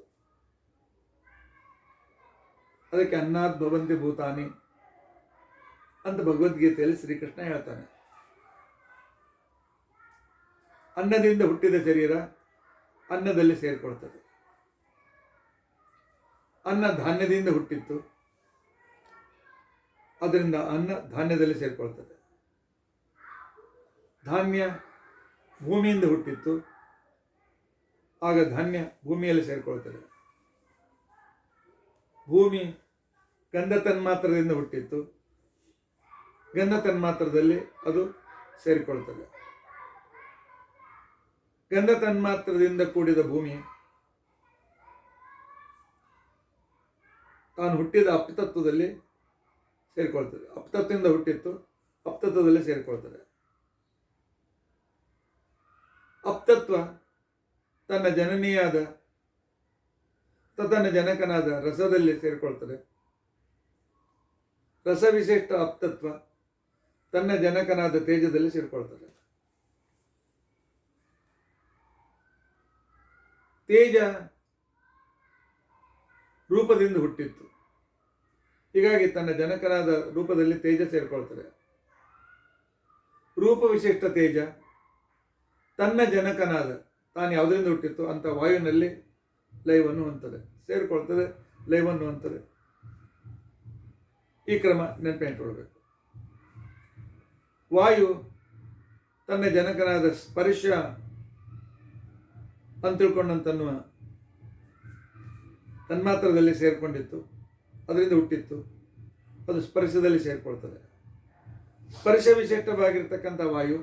ಅದಕ್ಕೆ ಅನ್ನಾದ್ ಭವಂತಿ ಭೂತಾನಿ ಅಂತ ಭಗವದ್ಗೀತೆಯಲ್ಲಿ ಶ್ರೀಕೃಷ್ಣ ಹೇಳ್ತಾನೆ. ಅನ್ನದಿಂದ ಹುಟ್ಟಿದ ಶರೀರ ಅನ್ನದಲ್ಲಿ ಸೇರಿಕೊಳ್ತದೆ. ಅನ್ನ ಧಾನ್ಯದಿಂದ ಹುಟ್ಟಿತ್ತು, ಅದರಿಂದ ಅನ್ನ ಧಾನ್ಯದಲ್ಲಿ ಸೇರಿಕೊಳ್ತದೆ. ಧಾನ್ಯ ಭೂಮಿಯಿಂದ ಹುಟ್ಟಿತ್ತು, ಆಗ ಧಾನ್ಯ ಭೂಮಿಯಲ್ಲಿ ಸೇರಿಕೊಳ್ತದೆ. ಭೂಮಿ ಗಂಧ ತನ್ಮಾತ್ರದಿಂದ ಹುಟ್ಟಿತ್ತು, ಗಂಧ ತನ್ಮಾತ್ರದಲ್ಲಿ ಅದು ಸೇರಿಕೊಳ್ತದೆ. ಗಂಧ ತನ್ಮಾತ್ರದಿಂದ ಕೂಡಿದ ಭೂಮಿ ತಾನು ಹುಟ್ಟಿದ ಅಪ್ತತ್ವದಲ್ಲಿ ಸೇರಿಕೊಳ್ತದೆ. ಅಪ್ತತ್ವದಿಂದ ಹುಟ್ಟಿತ್ತು, ಅಪ್ತತ್ವದಲ್ಲಿ ಸೇರಿಕೊಳ್ತದೆ. ಅಪ್ತತ್ವ ತನ್ನ ಜನನಿಯಾದ ತನ್ನ ಜನಕನಾದ ರಸದಲ್ಲಿ ಸೇರಿಕೊಳ್ತದೆ. ರಸವಿಶಿಷ್ಟ ಅಪ್ತತ್ವ ತನ್ನ ಜನಕನಾದ ತೇಜದಲ್ಲಿ ಸೇರಿಕೊಳ್ತದೆ. ತೇಜ ರೂಪದಿಂದ ಹುಟ್ಟಿತ್ತು, ಹೀಗಾಗಿ ತನ್ನ ಜನಕನಾದ ರೂಪದಲ್ಲಿ ತೇಜ ಸೇರಿಕೊಳ್ತದೆ. ರೂಪ ವಿಶಿಷ್ಟ ತೇಜ ತನ್ನ ಜನಕನಾದ ತಾನು ಯಾವುದರಿಂದ ಹುಟ್ಟಿತ್ತು ಅಂತ ವಾಯುವಿನಲ್ಲಿ ಲಯವನ್ನು ಹೊಂದುತ್ತದೆ, ಸೇರಿಕೊಳ್ತದೆ, ಲಯವನ್ನು ಹೊಂದುತ್ತದೆ. ಈ ಕ್ರಮ ನೆನಪಿಟ್ಟುಕೊಳ್ಬೇಕು. ವಾಯು ತನ್ನ ಜನಕನಾದ ಸ್ಪರ್ಶ ಅಂತ ತಿಳ್ಕೊಂಡಂತನ್ನುವ ತನ್ಮಾತ್ರದಲ್ಲಿ ಸೇರಿಕೊಂಡಿತ್ತು, ಅದರಿಂದ ಹುಟ್ಟಿತ್ತು, ಅದು ಸ್ಪರ್ಶದಲ್ಲಿ ಸೇರಿಕೊಳ್ತದೆ. ಸ್ಪರ್ಶ ವಿಶಿಷ್ಟವಾಗಿರ್ತಕ್ಕಂಥ ವಾಯು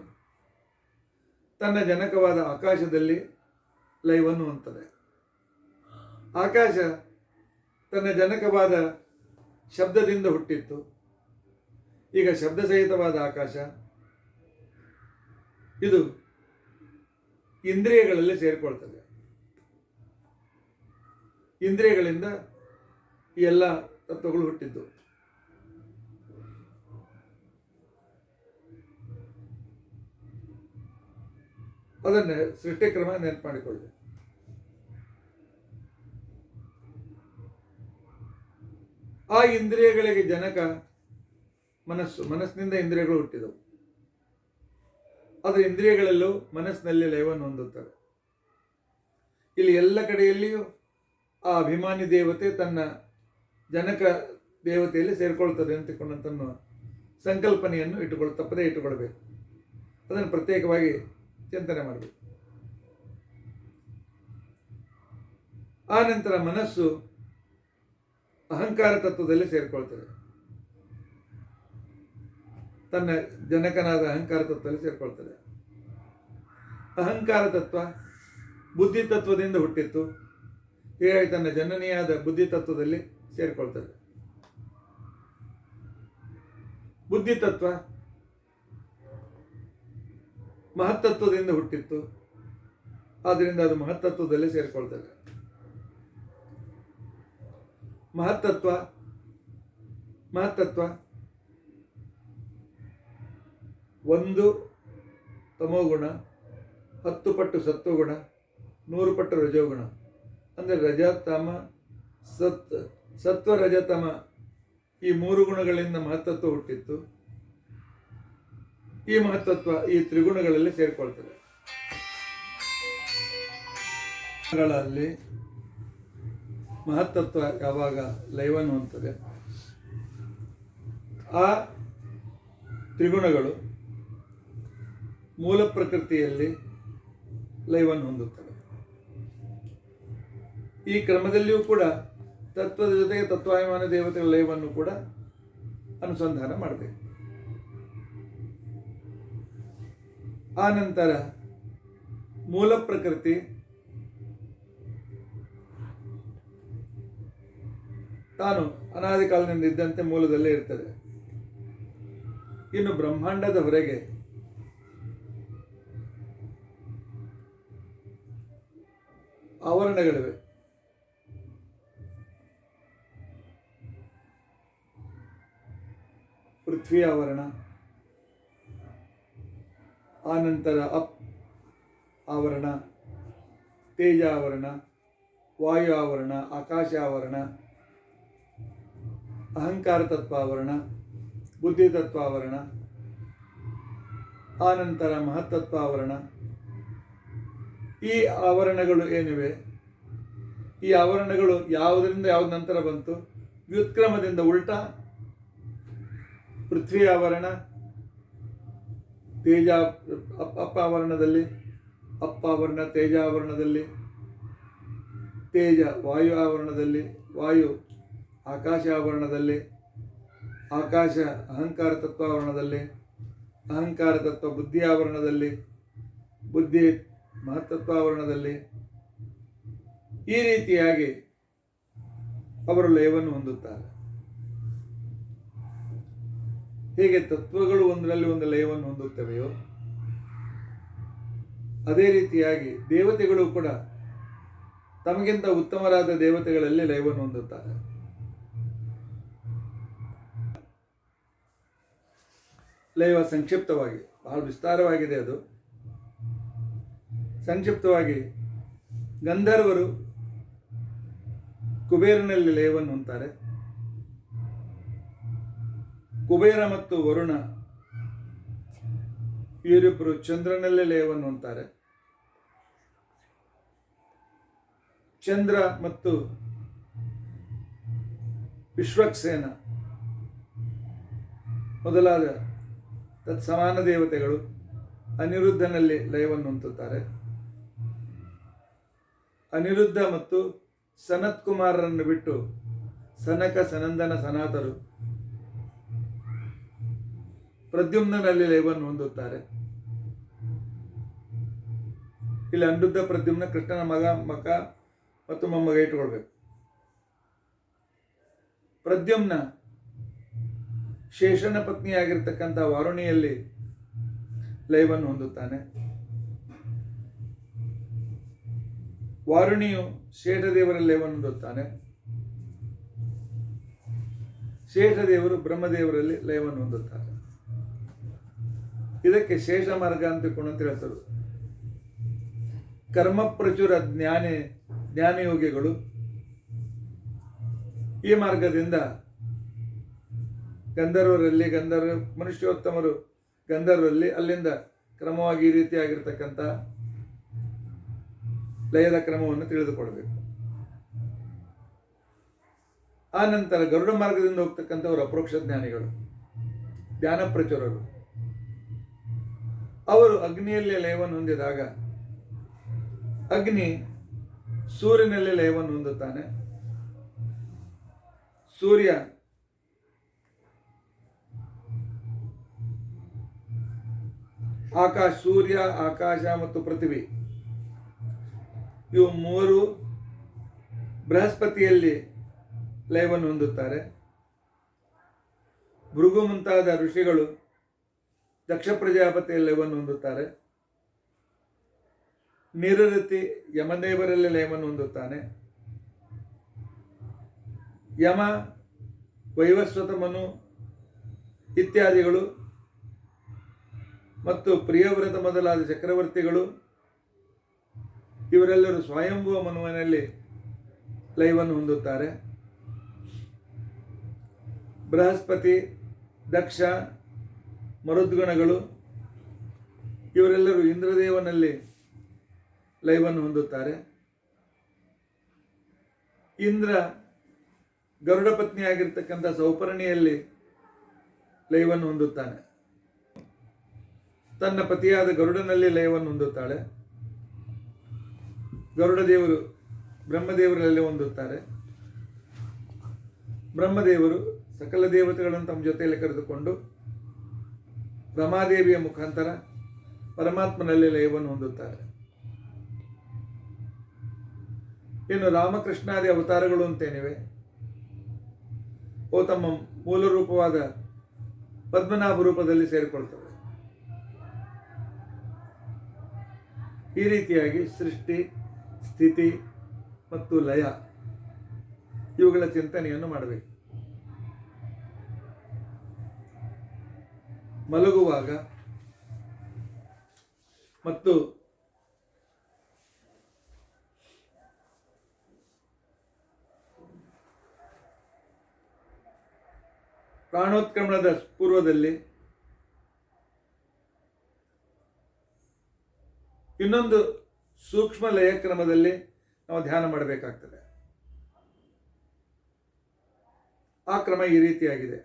ತನ್ನ ಜನಕವಾದ ಆಕಾಶದಲ್ಲಿ ಲಯವನ್ನು ಹೊಂದುತ್ತದೆ. ಆಕಾಶ ತನ್ನ ಜನಕವಾದ ಶಬ್ದದಿಂದ ಹುಟ್ಟಿತ್ತು, ಈಗ ಶಬ್ದ ಸಹಿತವಾದ ಆಕಾಶ ಇದು ಇಂದ್ರಿಯಗಳಲ್ಲಿ ಸೇರಿಕೊಳ್ತದೆ. ಇಂದ್ರಿಯಗಳಿಂದ ಈ ಎಲ್ಲ ತತ್ವಗಳು ಹುಟ್ಟಿದ್ದು. ಅದನ್ನೇ ಸೃಷ್ಟಿಕ್ರಮ ನೆನಪು ಮಾಡಿಕೊಳ್ಳಿ. ಆ ಇಂದ್ರಿಯಗಳಿಗೆ ಜನಕ ಮನಸ್ಸು, ಮನಸ್ಸಿನಿಂದ ಇಂದ್ರಿಯಗಳು ಹುಟ್ಟಿದವು. ಅದು ಇಂದ್ರಿಯಗಳಲ್ಲೂ ಮನಸ್ಸಿನಲ್ಲಿ ಲಯವನ್ನು ಹೊಂದುತ್ತವೆ. ಇಲ್ಲಿ ಎಲ್ಲ ಕಡೆಯಲ್ಲಿಯೂ ಆ ಅಭಿಮಾನಿ ದೇವತೆ ತನ್ನ ಜನಕ ದೇವತೆಯಲ್ಲಿ ಸೇರಿಕೊಳ್ತದೆ ಅಂತಕೊಂಡಂತನ್ನು ಸಂಕಲ್ಪನೆಯನ್ನು ತಪ್ಪದೇ ಇಟ್ಟುಕೊಳ್ಬೇಕು. ಅದನ್ನು ಪ್ರತ್ಯೇಕವಾಗಿ ಚಿಂತನೆ ಮಾಡಬೇಕು. ಆ ನಂತರ ಮನಸ್ಸು ಅಹಂಕಾರ ತತ್ವದಲ್ಲಿ ಸೇರಿಕೊಳ್ತದೆ, ತನ್ನ ಜನಕನಾದ ಅಹಂಕಾರ ತತ್ವದಲ್ಲಿ ಸೇರಿಕೊಳ್ತದೆ. ಅಹಂಕಾರ ತತ್ವ ಬುದ್ಧಿ ತತ್ವದಿಂದ ಹುಟ್ಟಿತ್ತು, ಹೀಗಾಗಿ ತನ್ನ ಜನನಿಯಾದ ಬುದ್ಧಿ ತತ್ವದಲ್ಲಿ ಸೇರಿಕೊಳ್ತದೆ. ಬುದ್ಧಿ ತತ್ವ ಮಹತ್ತತ್ವದಿಂದ ಹುಟ್ಟಿತ್ತು, ಆದ್ದರಿಂದ ಅದು ಮಹತ್ತತ್ವದಲ್ಲಿ ಸೇರಿಕೊಳ್ತದೆ. ಮಹತ್ತತ್ವ ಒಂದು ತಮೋಗುಣ, 10 ಪಟ್ಟು ಸತ್ವಗುಣ, 100 ಪಟ್ಟು ರಜೋಗುಣ. ಅಂದರೆ ರಜತಮ ಸತ್ವ ರಜತಮ ಈ 3 ಗುಣಗಳಿಂದ ಮಹತ್ತತ್ವ ಹುಟ್ಟಿತ್ತು. ಈ ಮಹತ್ತತ್ವ ಈ ತ್ರಿಗುಣಗಳಲ್ಲಿ ಸೇರಿಕೊಳ್ತದೆ. ಗಳಲ್ಲಿ ಮಹತ್ತತ್ವ ಯಾವಾಗ ಲಯವನ್ನು ಹೊಂದುತ್ತದೆ, ಆ ತ್ರಿಗುಣಗಳು ಮೂಲ ಪ್ರಕೃತಿಯಲ್ಲಿ ಲಯವನ್ನು ಹೊಂದುತ್ತವೆ. ಈ ಕ್ರಮದಲ್ಲಿಯೂ ಕೂಡ ತತ್ವದ ಜೊತೆಗೆ ತತ್ವಾಭಿಮಾನ ದೇವತೆಗಳ ಲಯವನ್ನು ಕೂಡ ಅನುಸಂಧಾನ ಮಾಡಬೇಕು. ಆ ನಂತರ ಮೂಲ ಪ್ರಕೃತಿ ತಾನು ಅನಾದಿ ಕಾಲದಿಂದ ಇದ್ದಂತೆ ಮೂಲದಲ್ಲೇ ಇರ್ತದೆ. ಇನ್ನು ಬ್ರಹ್ಮಾಂಡದ ಹೊರಗೆ ಆವರಣಗಳಿವೆ. ಪೃಥ್ವಿ ಆವರಣ, ಆನಂತರ ಆವರಣ, ತೇಜ ಆವರಣ, ವಾಯು ಆವರಣ, ಆಕಾಶ ಆವರಣ, ಅಹಂಕಾರ ತತ್ವಾವರಣ, ಬುದ್ಧಿ ತತ್ವಾವರಣ, ಆನಂತರ ಮಹತ್ತತ್ವಾವರಣ. ಈ ಆವರಣಗಳು ಏನಿವೆ, ಈ ಆವರಣಗಳು ಯಾವುದರಿಂದ ಯಾವ್ದು ನಂತರ ಬಂತು? ವ್ಯುತ್ಕ್ರಮದಿಂದ ಉಲ್ಟಾ ಪೃಥ್ವಿ ಆವರಣ ತೇಜ ಅಪ್ಪಾವರಣದಲ್ಲಿ, ಅಪ್ಪಾವರಣ ತೇಜ ಆವರಣದಲ್ಲಿ, ತೇಜ ವಾಯು ಆವರಣದಲ್ಲಿ, ವಾಯು ಆಕಾಶ ಆವರಣದಲ್ಲಿ, ಆಕಾಶ ಅಹಂಕಾರ ತತ್ವಾವರಣದಲ್ಲಿ, ಅಹಂಕಾರ ತತ್ವ ಬುದ್ಧಿ ಆವರಣದಲ್ಲಿ, ಬುದ್ಧಿ ಮಹತ್ತತ್ವಾವರಣದಲ್ಲಿ. ಈ ರೀತಿಯಾಗಿ ಅವರು ಲಯವನ್ನು ಹೊಂದುತ್ತಾರೆ. ಹೇಗೆ ತತ್ವಗಳು ಒಂದರಲ್ಲಿ ಒಂದು ಲಯವನ್ನು ಹೊಂದುತ್ತವೆಯೋ ಅದೇ ರೀತಿಯಾಗಿ ದೇವತೆಗಳು ಕೂಡ ತಮಗಿಂತ ಉತ್ತಮರಾದ ದೇವತೆಗಳಲ್ಲಿ ಲಯವನ್ನು ಹೊಂದುತ್ತಾರೆ. ಲಯ ಸಂಕ್ಷಿಪ್ತವಾಗಿ, ಬಹಳ ವಿಸ್ತಾರವಾಗಿದೆ ಅದು. ಸಂಕ್ಷಿಪ್ತವಾಗಿ ಗಂಧರ್ವರು ಕುಬೇರನಲ್ಲಿ ಲಯವನ್ನು ಹೊಂದುತ್ತಾರೆ. ಕುಬೇರ ಮತ್ತು ವರುಣ ಇವರಿಬ್ಬರು ಚಂದ್ರನಲ್ಲೇ ಲಯವನ್ನು ಹೊಂದುತ್ತಾರೆ. ಚಂದ್ರ ಮತ್ತು ವಿಶ್ವಕ್ಸೇನ ಮೊದಲಾದ ತತ್ಸಮಾನ ದೇವತೆಗಳು ಅನಿರುದ್ಧನಲ್ಲಿ ಲಯವನ್ನು ಹೊಂದುತ್ತಾರೆ. ಅನಿರುದ್ಧ ಮತ್ತು ಸನತ್ ಕುಮಾರರನ್ನು ಬಿಟ್ಟು ಸನಕ, ಸನಂದನ, ಸನಾತರು ಪ್ರದ್ಯುಮ್ನಲ್ಲಿ ಲಯವನ್ನು ಹೊಂದುತ್ತಾರೆ. ಇಲ್ಲಿ ಅನಿರುದ್ಧ ಪ್ರದ್ಯುಮ್ನ ಕೃಷ್ಣನ ಮಗ ಮತ್ತು ಮೊಮ್ಮಗ ಇಟ್ಟುಕೊಳ್ಬೇಕು. ಪ್ರದ್ಯುಮ್ನ ಶೇಷನ ಪತ್ನಿಯಾಗಿರ್ತಕ್ಕಂಥ ವಾರುಣಿಯಲ್ಲಿ ಲಯವನ್ನು ಹೊಂದುತ್ತಾನೆ. ವಾರುಣಿಯು ಶೇಷದೇವರಲ್ಲಿ ಲಯವನ್ನು ಹೊಂದುತ್ತಾನೆ. ಶೇಷದೇವರು ಬ್ರಹ್ಮದೇವರಲ್ಲಿ ಲಯವನ್ನು ಹೊಂದುತ್ತಾರೆ. ಇದಕ್ಕೆ ಶೇಷ ಮಾರ್ಗ ಅಂತ ಹೇಳ್ತಾರೆ. ಕರ್ಮ ಪ್ರಚುರ ಜ್ಞಾನಯೋಗಿಗಳು ಈ ಮಾರ್ಗದಿಂದ ಗಂಧರ್ವರಲ್ಲಿ ಮನುಷ್ಯೋತ್ತಮರು ಗಂಧರ್ವರಲ್ಲಿ ಅಲ್ಲಿಂದ ಕ್ರಮವಾಗಿ ಈ ರೀತಿಯಾಗಿರ್ತಕ್ಕಂಥ ಲಯದ ಕ್ರಮವನ್ನು ತಿಳಿದುಕೊಳ್ಬೇಕು. ಆ ನಂತರ ಗರುಡ ಮಾರ್ಗದಿಂದ ಹೋಗ್ತಕ್ಕಂಥವರು ಅಪರೋಕ್ಷ ಜ್ಞಾನಿಗಳು, ಜ್ಞಾನ ಪ್ರಚುರರು. ಅವರು ಅಗ್ನಿಯಲ್ಲಿ ಲಯವನ್ನು ಹೊಂದಿದಾಗ ಅಗ್ನಿ ಸೂರ್ಯನಲ್ಲಿ ಲಯವನ್ನು ಹೊಂದುತ್ತಾನೆ. ಸೂರ್ಯ ಆಕಾಶ ಮತ್ತು ಪೃಥ್ವಿ ಇವು ಮೂರು ಬೃಹಸ್ಪತಿಯಲ್ಲಿ ಲಯವನ್ನು ಹೊಂದುತ್ತಾರೆ. ಭೃಗು ಮುಂತಾದ ಋಷಿಗಳು ದಕ್ಷ ಪ್ರಜಾಪತಿಯಲ್ಲಿ ಲಯವನ್ನು ಹೊಂದುತ್ತಾರೆ. ನಿರೃತಿ ಯಮದೇವರಲ್ಲಿ ಲಯವನ್ನು ಹೊಂದುತ್ತಾನೆ. ಯಮ, ವೈವಸ್ವತ, ಮನು ಇತ್ಯಾದಿಗಳು ಮತ್ತು ಪ್ರಿಯವ್ರತ ಮೊದಲಾದ ಚಕ್ರವರ್ತಿಗಳು ಇವರೆಲ್ಲರೂ ಸ್ವಯಂಭುವ ಮನುವಿನಲ್ಲಿ ಲಯವನ್ನು ಹೊಂದುತ್ತಾರೆ. ಬೃಹಸ್ಪತಿ, ದಕ್ಷ, ಮರುದ್ಗಣಗಳು ಇವರೆಲ್ಲರೂ ಇಂದ್ರದೇವನಲ್ಲಿ ಲಯವನ್ನು ಹೊಂದುತ್ತಾರೆ. ಇಂದ್ರ ಗರುಡ ಪತ್ನಿಯಾಗಿರ್ತಕ್ಕಂಥ ಸೌಪರ್ಣಿಯಲ್ಲಿ ಲಯವನ್ನು ಹೊಂದುತ್ತಾನೆ. ತನ್ನ ಪತಿಯಾದ ಗರುಡನಲ್ಲಿ ಲಯವನ್ನು ಹೊಂದುತ್ತಾಳೆ. ಗರುಡ ದೇವರು ಬ್ರಹ್ಮದೇವರಲ್ಲಿ ಹೊಂದುತ್ತಾರೆ. ಬ್ರಹ್ಮದೇವರು ಸಕಲ ದೇವತೆಗಳನ್ನು ತಮ್ಮ ಜೊತೆಯಲ್ಲಿ ಕರೆದುಕೊಂಡು ರಮಾದೇವಿಯ ಮುಖಾಂತರ ಪರಮಾತ್ಮನಲ್ಲಿ ಲಯವನ್ನು ಹೊಂದುತ್ತಾರೆ. ಇನ್ನು ರಾಮಕೃಷ್ಣಾದಿ ಅವತಾರಗಳು ಅಂತೇನಿವೆ, ಅವು ತಮ್ಮ ಮೂಲ ರೂಪವಾದ ಪದ್ಮನಾಭ ರೂಪದಲ್ಲಿ ಸೇರಿಕೊಳ್ತವೆ. ಈ ರೀತಿಯಾಗಿ ಸೃಷ್ಟಿ, ಸ್ಥಿತಿ ಮತ್ತು ಲಯ ಇವುಗಳ ಚಿಂತನೆಯನ್ನು ಮಾಡಬೇಕು. ಮಲಗುವಾಗ ಮತ್ತು ಪ್ರಾಣೋತ್ಕ್ರಮಣದ ಪೂರ್ವದಲ್ಲಿ ಇನ್ನೊಂದು ಸೂಕ್ಷ್ಮ ಲಯ ಕ್ರಮದಲ್ಲಿ ನಾವು ಧ್ಯಾನ ಮಾಡಬೇಕಾಗ್ತದೆ. ಆ ಕ್ರಮ ಈ ರೀತಿಯಾಗಿದೆ.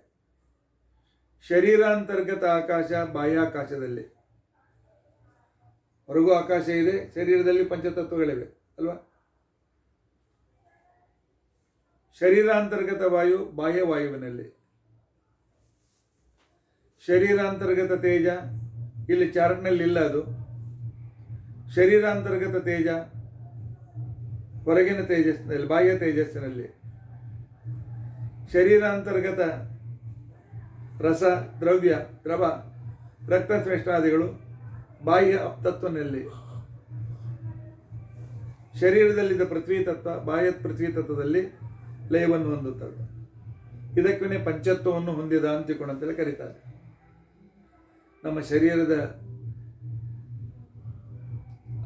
ಶರೀರಾಂತರ್ಗತ ಆಕಾಶ, ಬಾಹ್ಯಾಕಾಶದಲ್ಲಿ. ಹೊರಗೂ ಆಕಾಶ ಇದೆ, ಶರೀರದಲ್ಲಿ ಪಂಚತತ್ವಗಳಿವೆ ಅಲ್ವಾ. ಶರೀರಾಂತರ್ಗತ ವಾಯು, ಬಾಹ್ಯ ವಾಯುವಿನಲ್ಲಿ. ಶರೀರಾಂತರ್ಗತ ತೇಜ ಇಲ್ಲಿ ಚಾರ್ಟ್ನಲ್ಲಿ ಇಲ್ಲ. ಅದು ಶರೀರಾಂತರ್ಗತ ತೇಜ ಹೊರಗಿನ ತೇಜಸ್ಸಿನಲ್ಲಿ, ಬಾಹ್ಯ ತೇಜಸ್ಸಿನಲ್ಲಿ. ಶರೀರಾಂತರ್ಗತ ರಸ, ದ್ರವ್ಯ, ದ್ರವ, ರಕ್ತಶ್ರೇಷ್ಠಾದಿಗಳು ಬಾಹ್ಯ ಅಪ್ತತ್ವನಲ್ಲಿ. ಶರೀರದಲ್ಲಿದ್ದ ಪೃಥ್ವಿ ತತ್ವ ಬಾಹ್ಯ ಪೃಥ್ವಿ ತತ್ವದಲ್ಲಿ ಲಯವನ್ನು ಹೊಂದುತ್ತದೆ. ಇದಕ್ಕೇ ಪಂಚತ್ವವನ್ನು ಹೊಂದಿದ ಅಂತಿಕೋಣ ಅಂತೇಳಿ ಕರೀತಾರೆ. ನಮ್ಮ ಶರೀರದ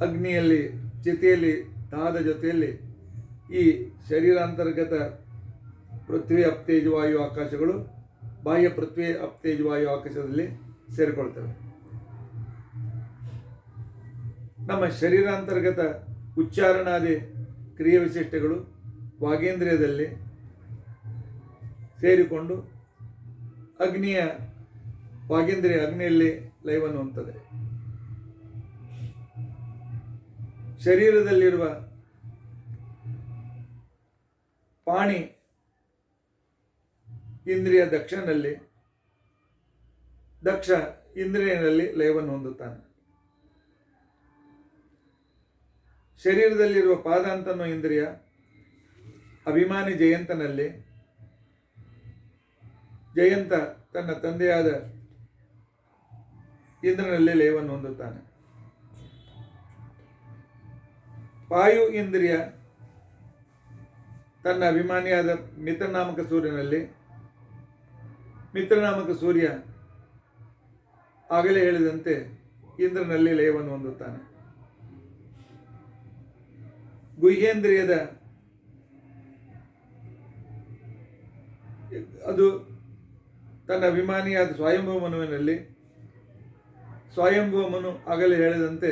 ಅಗ್ನಿಯಲ್ಲಿ, ಚಿತೆಯಲ್ಲಿ, ದಾಹದ ಜೊತೆಯಲ್ಲಿ ಈ ಶರೀರಾಂತರ್ಗತ ಪೃಥ್ವಿ ಅಪ್ತೇಜವಾಯು ಆಕಾಶಗಳು ಬಾಹ್ಯ ಪೃಥ್ವಿ ಅಪ್ತೇಜವಾಯು ಆಕಾಶದಲ್ಲಿ ಸೇರಿಕೊಳ್ತವೆ. ನಮ್ಮ ಶರೀರಾಂತರ್ಗತ ಉಚ್ಚಾರಣಾದಿ ಕ್ರಿಯೆ ವಿಶಿಷ್ಟಗಳು ವಾಗೇಂದ್ರಿಯದಲ್ಲಿ ಸೇರಿಕೊಂಡು ಅಗ್ನಿಯ ವಾಗೇಂದ್ರಿಯ ಅಗ್ನಿಯಲ್ಲಿ ಲಯವನ್ನು ಹೊಂದುತ್ತದೆ. ಶರೀರದಲ್ಲಿರುವ ಪಾಣಿ ಇಂದ್ರಿಯ ದಕ್ಷನಲ್ಲಿ, ದಕ್ಷ ಇಂದ್ರಿಯನಲ್ಲಿ ಲಯವನ್ನು ಹೊಂದುತ್ತಾನೆ. ಶರೀರದಲ್ಲಿರುವ ಪಾದಾಂತನೋ ಇಂದ್ರಿಯ ಅಭಿಮಾನಿ ಜಯಂತನಲ್ಲಿ, ಜಯಂತ ತನ್ನ ತಂದೆಯಾದ ಇಂದ್ರನಲ್ಲಿ ಲಯವನ್ನು ಹೊಂದುತ್ತಾನೆ. ವಾಯು ಇಂದ್ರಿಯ ತನ್ನ ಅಭಿಮಾನಿಯಾದ ಮಿತ್ರನಾಮಕ ಸೂರ್ಯನಲ್ಲಿ, ಮಿತ್ರನಾಮಕ ಸೂರ್ಯ ಆಗಲೇ ಹೇಳಿದಂತೆ ಇಂದ್ರನಲ್ಲಿ ಲಯವನ್ನು ಹೊಂದುತ್ತಾನೆ. ಗುಹ್ಯೇಂದ್ರಿಯದ ಅದು ತನ್ನ ಅಭಿಮಾನಿಯಾದ ಸ್ವಯಂಭವ ಮನುವಿನಲ್ಲಿ, ಸ್ವಯಂಭವ ಮನು ಆಗಲೇ ಹೇಳಿದಂತೆ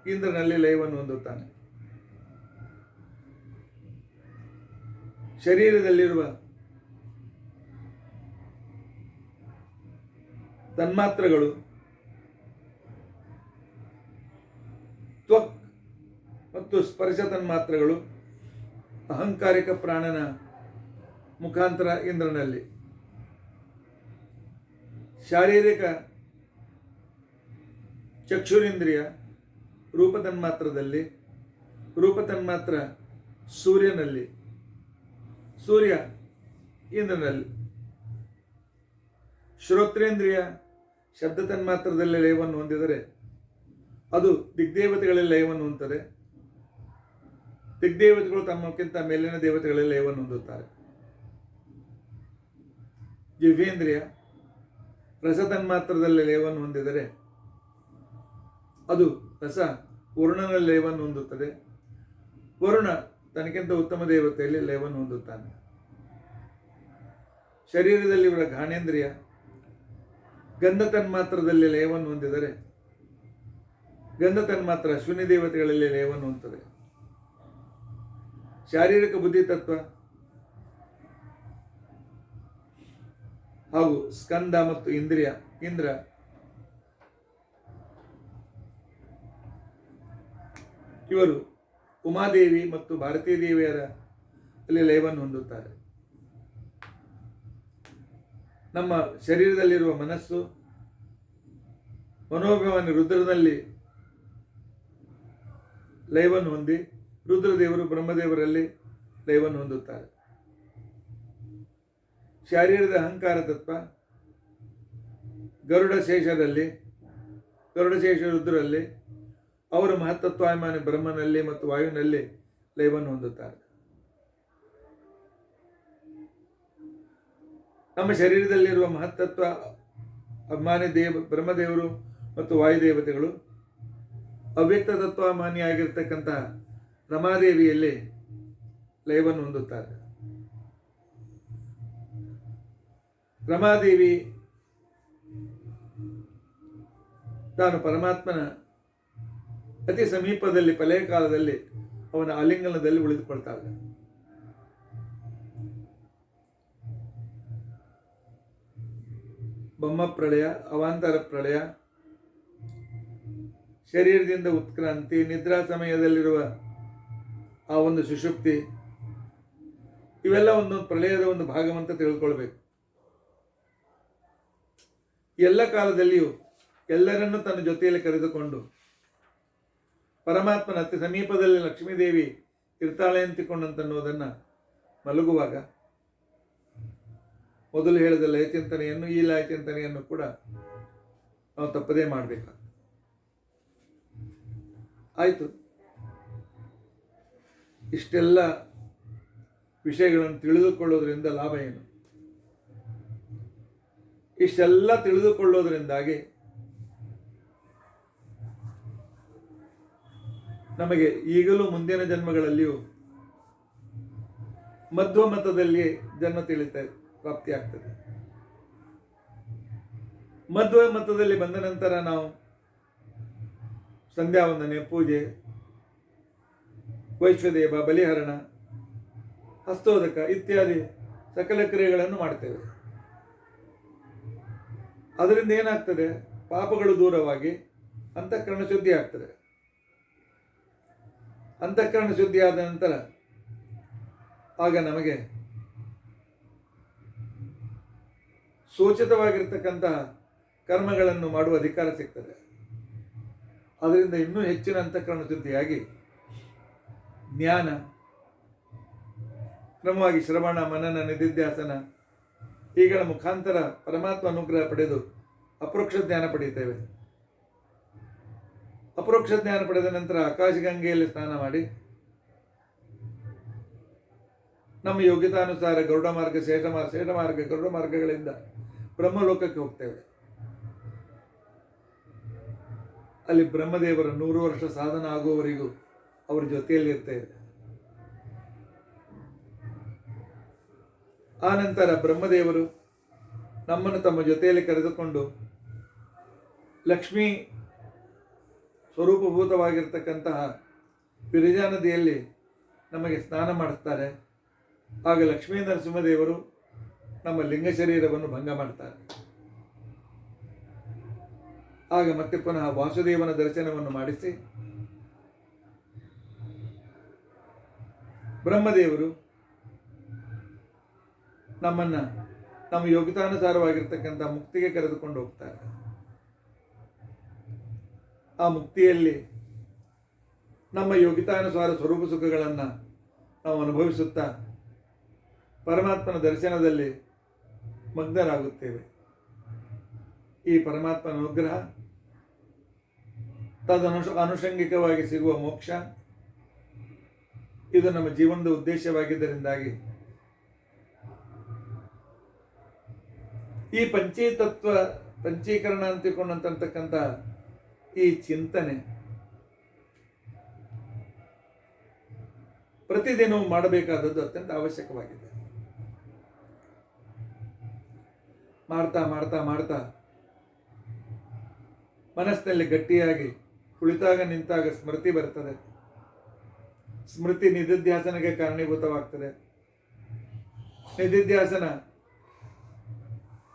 ಇಂದ್ರನಲ್ಲಿ ಲಯವನ್ನು ಹೊಂದುತ್ತಾನೆ. ಶರೀರದಲ್ಲಿರುವ ತನ್ಮಾತ್ರಗಳು ತ್ವಕ್ ಮತ್ತು ಸ್ಪರ್ಶ ತನ್ಮಾತ್ರಗಳು ಅಹಂಕಾರಿಕ ಪ್ರಾಣನ ಮುಖಾಂತರ ಇಂದ್ರನಲ್ಲಿ, ಶಾರೀರಿಕ ಚಕ್ಷುರೇಂದ್ರಿಯ ರೂಪತನ್ಮಾತ್ರದಲ್ಲಿ, ರೂಪತನ್ಮಾತ್ರ ಸೂರ್ಯನಲ್ಲಿ, ಸೂರ್ಯ ಇಂದ್ರನಲ್ಲಿ, ಶ್ರೋತ್ರೇಂದ್ರಿಯ ಶಬ್ದ ತನ್ಮಾತ್ರದಲ್ಲಿ ಲಯವನ್ನು ಹೊಂದಿದರೆ ಅದು ದಿಗ್ದೇವತೆಗಳಲ್ಲಿ ಲಯವನ್ನು ಹೊಂದುತ್ತದೆ. ದಿಗ್ದೇವತೆಗಳು ತಮ್ಮಕ್ಕಿಂತ ಮೇಲಿನ ದೇವತೆಗಳಲ್ಲಿ ಲಯವನ್ನು ಹೊಂದುತ್ತಾರೆ. ಜಿಹ್ವೇಂದ್ರಿಯ ರಸತನ್ಮಾತ್ರದಲ್ಲಿ ಲಯವನ್ನು ಹೊಂದಿದರೆ ಅದು ರಸ ವರುಣನಲ್ಲಿ ಲಯವನ್ನು ಹೊಂದುತ್ತದೆ. ವರುಣ ತನಗಿಂತ ಉತ್ತಮ ದೇವತೆಯಲ್ಲಿ ಲಯವನ್ನು ಹೊಂದುತ್ತಾನೆ. ಶರೀರದಲ್ಲಿ ಇವರ ಘಾನೇಂದ್ರಿಯ ಗಂಧ ತನ್ಮಾತ್ರದಲ್ಲಿ ಲಯವನ್ನು ಹೊಂದಿದರೆ ಗಂಧ ತನ್ಮಾತ್ರ ಅಶ್ವಿನಿ ದೇವತೆಗಳಲ್ಲಿ ಲಯವನ್ನು ಹೊಂದುತ್ತದೆ. ಶಾರೀರಿಕ ಬುದ್ಧಿ ತತ್ವ ಹಾಗೂ ಸ್ಕಂದ ಮತ್ತು ಇಂದ್ರ ಇವರು ಉಮಾದೇವಿ ಮತ್ತು ಭಾರತೀ ದೇವಿಯರ ಅಲ್ಲಿ ಲಯವನ್ನು ಹೊಂದುತ್ತಾರೆ. ನಮ್ಮ ಶರೀರದಲ್ಲಿರುವ ಮನಸ್ಸು ಮನೋಭಿಮಾನಿ ರುದ್ರನಲ್ಲಿ ಲಯವನ್ನು ಹೊಂದಿ ರುದ್ರದೇವರು ಬ್ರಹ್ಮದೇವರಲ್ಲಿ ಲಯವನ್ನು ಹೊಂದುತ್ತಾರೆ. ಶಾರೀರದ ಅಹಂಕಾರ ತತ್ವ ಗರುಡಶೇಷ ರುದ್ರಲ್ಲಿ, ಅವರು ಮಹತ್ತತ್ವಾಭಿಮಾನಿ ಬ್ರಹ್ಮನಲ್ಲಿ ಮತ್ತು ವಾಯುವಿನಲ್ಲಿ ಲಯವನ್ನು ಹೊಂದುತ್ತಾರೆ. ನಮ್ಮ ಶರೀರದಲ್ಲಿರುವ ಮಹತ್ತತ್ವ ಅಭಿಮಾನಿ ಬ್ರಹ್ಮದೇವರು ಮತ್ತು ವಾಯುದೇವತೆಗಳು ಅವ್ಯಕ್ತ ತತ್ವಾಭಿಮಾನಿಯಾಗಿರ್ತಕ್ಕಂತಹ ರಮಾದೇವಿಯಲ್ಲಿ ಲಯವನ್ನು ಹೊಂದುತ್ತಾರೆ. ರಮಾದೇವಿ ತಾನು ಪರಮಾತ್ಮನ ಅತಿ ಸಮೀಪದಲ್ಲಿ ಪ್ರಳಯ ಕಾಲದಲ್ಲಿ ಅವನ ಆಲಿಂಗನದಲ್ಲಿ ಉಳಿದುಕೊಳ್ತಾಳೆ. ಬ್ರಹ್ಮ ಪ್ರಳಯ, ಅವಾಂತರ ಪ್ರಳಯ, ಶರೀರದಿಂದ ಉತ್ಕ್ರಾಂತಿ, ನಿದ್ರಾ ಸಮಯದಲ್ಲಿರುವ ಆ ಒಂದು ಸುಷುಪ್ತಿ, ಇವೆಲ್ಲ ಒಂದೊಂದು ಪ್ರಳಯದ ಒಂದು ಭಾಗವಂತ ತಿಳ್ಕೊಳ್ಬೇಕು. ಎಲ್ಲ ಕಾಲದಲ್ಲಿಯೂ ಎಲ್ಲರನ್ನೂ ತನ್ನ ಜೊತೆಯಲ್ಲಿ ಕರೆದುಕೊಂಡು ಪರಮಾತ್ಮನ ಅತಿ ಸಮೀಪದಲ್ಲಿ ಲಕ್ಷ್ಮೀದೇವಿ ಇರ್ತಾಳೆ ಅಂತಿಕೊಂಡಂತನ್ನುವುದನ್ನು ಮಲಗುವಾಗ ಮೊದಲು ಹೇಳಿದ ಲಯಚಿಂತನೆಯನ್ನು ಈ ಲಯಚಿಂತನೆಯನ್ನು ಕೂಡ ನಾವು ತಪ್ಪದೇ ಮಾಡಬೇಕಾಗ್ತದೆ. ಆಯಿತು, ಇಷ್ಟೆಲ್ಲ ವಿಷಯಗಳನ್ನು ತಿಳಿದುಕೊಳ್ಳೋದ್ರಿಂದ ಲಾಭ ಏನು? ಇಷ್ಟೆಲ್ಲ ತಿಳಿದುಕೊಳ್ಳೋದ್ರಿಂದಾಗಿ ನಮಗೆ ಈಗಲೂ ಮುಂದಿನ ಜನ್ಮಗಳಲ್ಲಿಯೂ ಮಧ್ವ ಮತದಲ್ಲಿ ಜನ್ಮ ಪ್ರಾಪ್ತಿಯಾಗ್ತದೆ. ಮಧ್ವ ಮತದಲ್ಲಿ ಬಂದ ನಂತರ ನಾವು ಸಂಧ್ಯಾ ವಂದನೆ, ಪೂಜೆ, ವೈಶ್ವದೇವ, ಬಲಿಹರಣ, ಹಸ್ತೋದಕ ಇತ್ಯಾದಿ ಸಕಲ ಕ್ರಿಯೆಗಳನ್ನು ಮಾಡ್ತೇವೆ. ಅದರಿಂದ ಏನಾಗ್ತದೆ? ಪಾಪಗಳು ದೂರವಾಗಿ ಅಂತಃಕರಣ ಶುದ್ಧಿ ಆಗ್ತದೆ. ಅಂತಃಕರಣ ಶುದ್ಧಿ ಆದ ನಂತರ ಆಗ ನಮಗೆ ಸೂಚಿತವಾಗಿರ್ತಕ್ಕಂತಹ ಕರ್ಮಗಳನ್ನು ಮಾಡುವ ಅಧಿಕಾರ ಸಿಗ್ತದೆ. ಅದರಿಂದ ಇನ್ನೂ ಹೆಚ್ಚಿನ ಅಂತಃಕರಣ ಶುದ್ಧಿಯಾಗಿ ಜ್ಞಾನ, ಕ್ರಮವಾಗಿ ಶ್ರವಣ, ಮನನ, ನಿಧಿಧ್ಯಾಸನ ಈಗಳ ಮುಖಾಂತರ ಪರಮಾತ್ಮ ಅನುಗ್ರಹ ಪಡೆದು ಅಪರೋಕ್ಷ ಜ್ಞಾನ ಪಡೆಯುತ್ತೇವೆ. ಅಪರೋಕ್ಷ ಜ್ಞಾನ ಪಡೆದ ನಂತರ ಆಕಾಶಗಂಗೆಯಲ್ಲಿ ಸ್ನಾನ ಮಾಡಿ ನಮ್ಮ ಯೋಗ್ಯತಾನುಸಾರ ಗರುಡ ಮಾರ್ಗ, ಶೇಷ ಮಾರ್ಗ, ಗರುಡ ಮಾರ್ಗಗಳಿಂದ ಬ್ರಹ್ಮಲೋಕಕ್ಕೆ ಹೋಗ್ತೇವೆ. ಅಲ್ಲಿ ಬ್ರಹ್ಮದೇವರ 100 ವರ್ಷ ಸಾಧನ ಆಗುವವರೆಗೂ ಅವರ ಜೊತೆಯಲ್ಲಿ ಇರ್ತೇವೆ. ಆ ನಂತರ ಬ್ರಹ್ಮದೇವರು ನಮ್ಮನ್ನು ತಮ್ಮ ಜೊತೆಯಲ್ಲಿ ಕರೆದುಕೊಂಡು ಲಕ್ಷ್ಮೀ ಸ್ವರೂಪಭೂತವಾಗಿರ್ತಕ್ಕಂತಹ ವಿರಜಾ ನದಿಯಲ್ಲಿ ನಮಗೆ ಸ್ನಾನ ಮಾಡಿಸ್ತಾರೆ. ಆಗ ಲಕ್ಷ್ಮೀ ನರಸಿಂಹದೇವರು ನಮ್ಮ ಲಿಂಗ ಶರೀರವನ್ನು ಭಂಗ ಮಾಡ್ತಾರೆ. ಆಗ ಮತ್ತೆ ಪುನಃ ವಾಸುದೇವನ ದರ್ಶನವನ್ನು ಮಾಡಿಸಿ ಬ್ರಹ್ಮದೇವರು ನಮ್ಮನ್ನು ನಮ್ಮ ಯೋಗ್ಯತಾನುಸಾರವಾಗಿರ್ತಕ್ಕಂಥ ಮುಕ್ತಿಗೆ ಕರೆದುಕೊಂಡು ಹೋಗ್ತಾರೆ. ಆ ಮುಕ್ತಿಯಲ್ಲಿ ನಮ್ಮ ಯೋಗ್ಯತಾನುಸಾರ ಸ್ವರೂಪ ಸುಖಗಳನ್ನು ನಾವು ಅನುಭವಿಸುತ್ತಾ ಪರಮಾತ್ಮನ ದರ್ಶನದಲ್ಲಿ ಮಗ್ನರಾಗುತ್ತೇವೆ. ಈ ಪರಮಾತ್ಮನ ಅನುಗ್ರಹ, ಅನುಷಂಗಿಕವಾಗಿ ಸಿಗುವ ಮೋಕ್ಷ, ಇದು ನಮ್ಮ ಜೀವನದ ಉದ್ದೇಶವಾಗಿದ್ದರಿಂದಾಗಿ ಈ ಪಂಚೀಕರಣ ಅಂತಿಕೊಂಡಂತಕ್ಕಂಥ ಈ ಚಿಂತನೆ ಪ್ರತಿದಿನವೂ ಮಾಡಬೇಕಾದದ್ದು ಅತ್ಯಂತ ಅವಶ್ಯಕವಾಗಿದೆ. ಮಾಡ್ತಾ ಮಾಡ್ತಾ ಮಾಡ್ತಾ ಮನಸ್ಸಿನಲ್ಲಿ ಗಟ್ಟಿಯಾಗಿ ಕುಳಿತಾಗ ನಿಂತಾಗ ಸ್ಮೃತಿ ಬರ್ತದೆ. ಸ್ಮೃತಿ ನಿಧಿಧ್ಯಾಸನಕ್ಕೆ ಕಾರಣೀಭೂತವಾಗ್ತದೆ. ನಿಧಿಧ್ಯಾಸನ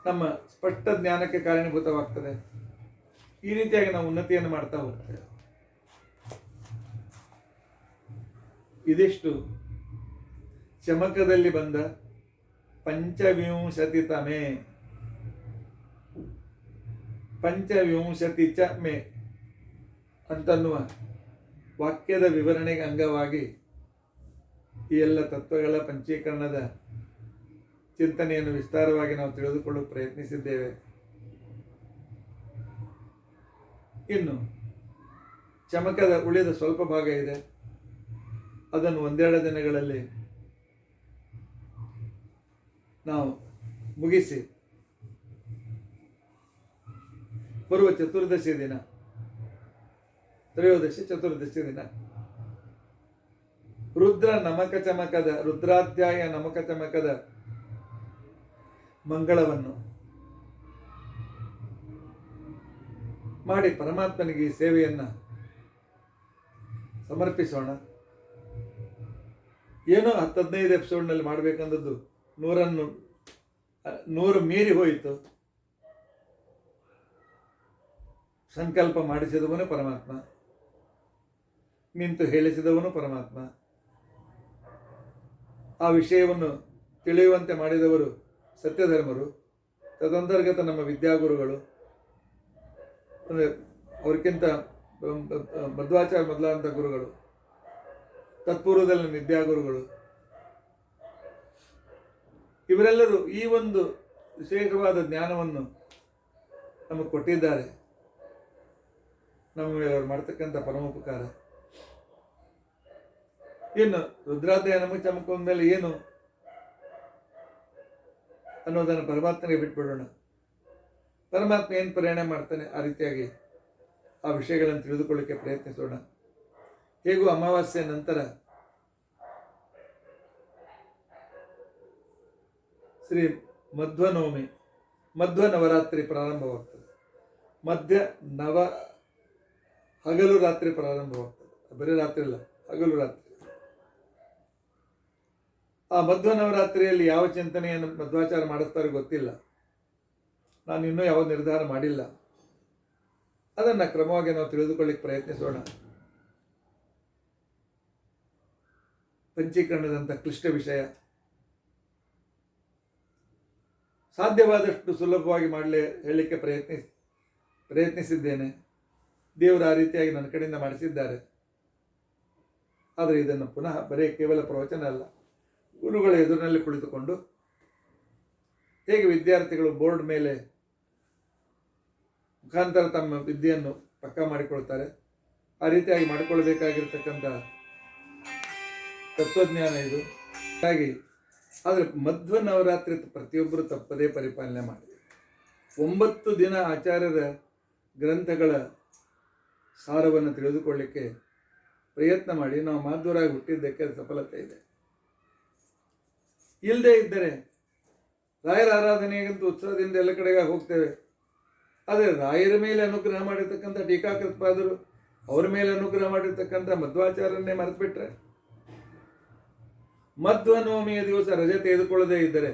ನಮ್ಮ ಸ್ಪಷ್ಟ ಜ್ಞಾನಕ್ಕೆ ಕಾರಣೀಭೂತವಾಗ್ತದೆ. ಈ ರೀತಿಯಾಗಿ ನಾವು ಉನ್ನತಿಯನ್ನು ಮಾಡ್ತಾ ಹೋಗ್ತೇವೆ. ಇದಿಷ್ಟು ಚಮಕದಲ್ಲಿ ಬಂದ ಪಂಚವಿಂಶತಿತಮೇ ಪಂಚವಿಂಶತಿ ಚ ಮೇ ಅಂತನ್ನುವ ವಾಕ್ಯದ ವಿವರಣೆಗೆ ಅಂಗವಾಗಿ ಈ ಎಲ್ಲ ತತ್ವಗಳ ಪಂಚೀಕರಣದ ಚಿಂತನೆಯನ್ನು ವಿಸ್ತಾರವಾಗಿ ನಾವು ತಿಳಿದುಕೊಳ್ಳಲು ಪ್ರಯತ್ನಿಸಿದ್ದೇವೆ. ಇನ್ನು ಚಮಕದ ಉಳಿದ ಸ್ವಲ್ಪ ಭಾಗ ಇದೆ. ಅದನ್ನು ಒಂದೆರಡು ದಿನಗಳಲ್ಲಿ ನಾವು ಮುಗಿಸಿ ಬರುವ ಚತುರ್ದಶಿ ದಿನ, ತ್ರಯೋದಶಿ ಚತುರ್ದಶಿ ದಿನ ರುದ್ರಾಧ್ಯಾಯ ನಮಕ ಚಮಕದ ಮಂಗಳವನ್ನು ಮಾಡಿ ಪರಮಾತ್ಮನಿಗೆ ಈ ಸೇವೆಯನ್ನು ಸಮರ್ಪಿಸೋಣ. ಏನೋ 10-15 ಎಪಿಸೋಡ್ನಲ್ಲಿ ಮಾಡಬೇಕಂದದ್ದು 100 ಮೀರಿ ಹೋಯಿತು. ಸಂಕಲ್ಪ ಮಾಡಿಸಿದವನು ಪರಮಾತ್ಮ, ನಿಂತು ಹೇಳಿಸಿದವನು ಪರಮಾತ್ಮ. ಆ ವಿಷಯವನ್ನು ತಿಳಿಯುವಂತೆ ಮಾಡಿದವರು ಸತ್ಯಧರ್ಮರು, ತದಂತರ್ಗತ ನಮ್ಮ ವಿದ್ಯಾಗುರುಗಳು, ಅಂದರೆ ಅವ್ರಿಗಿಂತ ಮಧ್ವಾಚಾರ್ಯ ಮೊದಲಾದಂಥ ಗುರುಗಳು, ತತ್ಪೂರ್ವದಲ್ಲಿ ವಿದ್ಯಾಗುರುಗಳು, ಇವರೆಲ್ಲರೂ ಈ ಒಂದು ವಿಶೇಷವಾದ ಜ್ಞಾನವನ್ನು ನಮಗೆ ಕೊಟ್ಟಿದ್ದಾರೆ. ನಮ್ಮ ಮೇಲೆ ಅವರು ಮಾಡ್ತಕ್ಕಂಥ ಪರಮೋಪಕಾರ. ಇನ್ನು ರುದ್ರಾಧ್ಯಾಯ ನಮಗೆ ಚಮಕ ಮೇಲೆ ಏನು ಅನ್ನೋದನ್ನು ಪರಮಾತ್ಮನಿಗೆ ಬಿಟ್ಬಿಡೋಣ. ಪರಮಾತ್ಮ ಏನು ಪ್ರೇರಣೆ ಮಾಡ್ತಾನೆ ಆ ರೀತಿಯಾಗಿ ಆ ವಿಷಯಗಳನ್ನು ತಿಳಿದುಕೊಳ್ಳಿಕ್ಕೆ ಪ್ರಯತ್ನಿಸೋಣ. ಹೇಗೂ ಅಮಾವಾಸ್ಯೆ ನಂತರ ಶ್ರೀ ಮಧ್ವನವಮಿ, ಮಧ್ವ ನವರಾತ್ರಿ ಪ್ರಾರಂಭವಾಗ್ತದೆ. ಹಗಲು ರಾತ್ರಿ ಪ್ರಾರಂಭವಾಗ್ತದೆ. ಬರೀ ರಾತ್ರಿ ಇಲ್ಲ, ಹಗಲು ರಾತ್ರಿ. ಆ ಮಧ್ವ ನವರಾತ್ರಿಯಲ್ಲಿ ಯಾವ ಚಿಂತನೆಯನ್ನು ಮಧ್ವಾಚಾರ್ಯ ಮಾಡಿಸ್ತಾರೆ ಗೊತ್ತಿಲ್ಲ. ನಾನು ಇನ್ನೂ ಯಾವ ನಿರ್ಧಾರ ಮಾಡಿಲ್ಲ. ಅದನ್ನು ಕ್ರಮವಾಗಿ ನಾವು ತಿಳಿದುಕೊಳ್ಳಿಕ್ಕೆ ಪ್ರಯತ್ನಿಸೋಣ. ಪಂಚೀಕರಣದಂಥ ಕ್ಲಿಷ್ಟ ವಿಷಯ ಸಾಧ್ಯವಾದಷ್ಟು ಸುಲಭವಾಗಿ ಹೇಳಲಿಕ್ಕೆ ಪ್ರಯತ್ನಿಸಿದ್ದೇನೆ. ದೇವರು ಆ ರೀತಿಯಾಗಿ ನನ್ನ ಕಡೆಯಿಂದ ಮಾಡಿಸಿದ್ದಾರೆ. ಆದರೆ ಇದನ್ನು ಪುನಃ ಬರೀ ಕೇವಲ ಪ್ರವಚನ ಅಲ್ಲ, ಗುರುಗಳ ಎದುರಿನಲ್ಲಿ ಕುಳಿತುಕೊಂಡು ಹೇಗೆ ವಿದ್ಯಾರ್ಥಿಗಳು ಬೋರ್ಡ್ ಮೇಲೆ ಮುಖಾಂತರ ತಮ್ಮ ವಿದ್ಯೆಯನ್ನು ಪಕ್ಕಾ ಮಾಡಿಕೊಳ್ತಾರೆ, ಆ ರೀತಿಯಾಗಿ ಮಾಡಿಕೊಳ್ಬೇಕಾಗಿರ್ತಕ್ಕಂಥ ತತ್ವಜ್ಞಾನ ಇದು. ಹಾಗಾಗಿ ಆದರೆ ಮಧ್ವ ನವರಾತ್ರಿ ಪ್ರತಿಯೊಬ್ಬರು ತಪ್ಪದೇ ಪರಿಪಾಲನೆ ಮಾಡಿ 9 ದಿನ ಆಚಾರ್ಯರ ಗ್ರಂಥಗಳ ಸಾರವನ್ನು ತಿಳಿದುಕೊಳ್ಳಿಕ್ಕೆ ಪ್ರಯತ್ನ ಮಾಡಿ. ನಾವು ಮಾಧ್ವರಾಗಿ ಹುಟ್ಟಿದ್ದಕ್ಕೆ ಸಫಲತೆ ಇದೆ. ಇಲ್ಲದೆ ಇದ್ದರೆ ರಾಯರ ಆರಾಧನೆಗಂತೂ ಉತ್ಸವದಿಂದ ಎಲ್ಲ ಕಡೆಗೆ ಹೋಗ್ತೇವೆ. ಆದರೆ ರಾಯರ ಮೇಲೆ ಅನುಗ್ರಹ ಮಾಡಿರ್ತಕ್ಕಂಥ ಟೀಕಾಕೃತ್ಪಾದರು, ಅವರ ಮೇಲೆ ಅನುಗ್ರಹ ಮಾಡಿರ್ತಕ್ಕಂಥ ಮಧ್ವಾಚಾರ್ಯನ್ನೇ ಮರೆತುಬಿಟ್ರೆ, ಮಧ್ವನವಮಿಯ ದಿವಸ ರಜೆ ತೆಗೆದುಕೊಳ್ಳದೇ ಇದ್ದರೆ,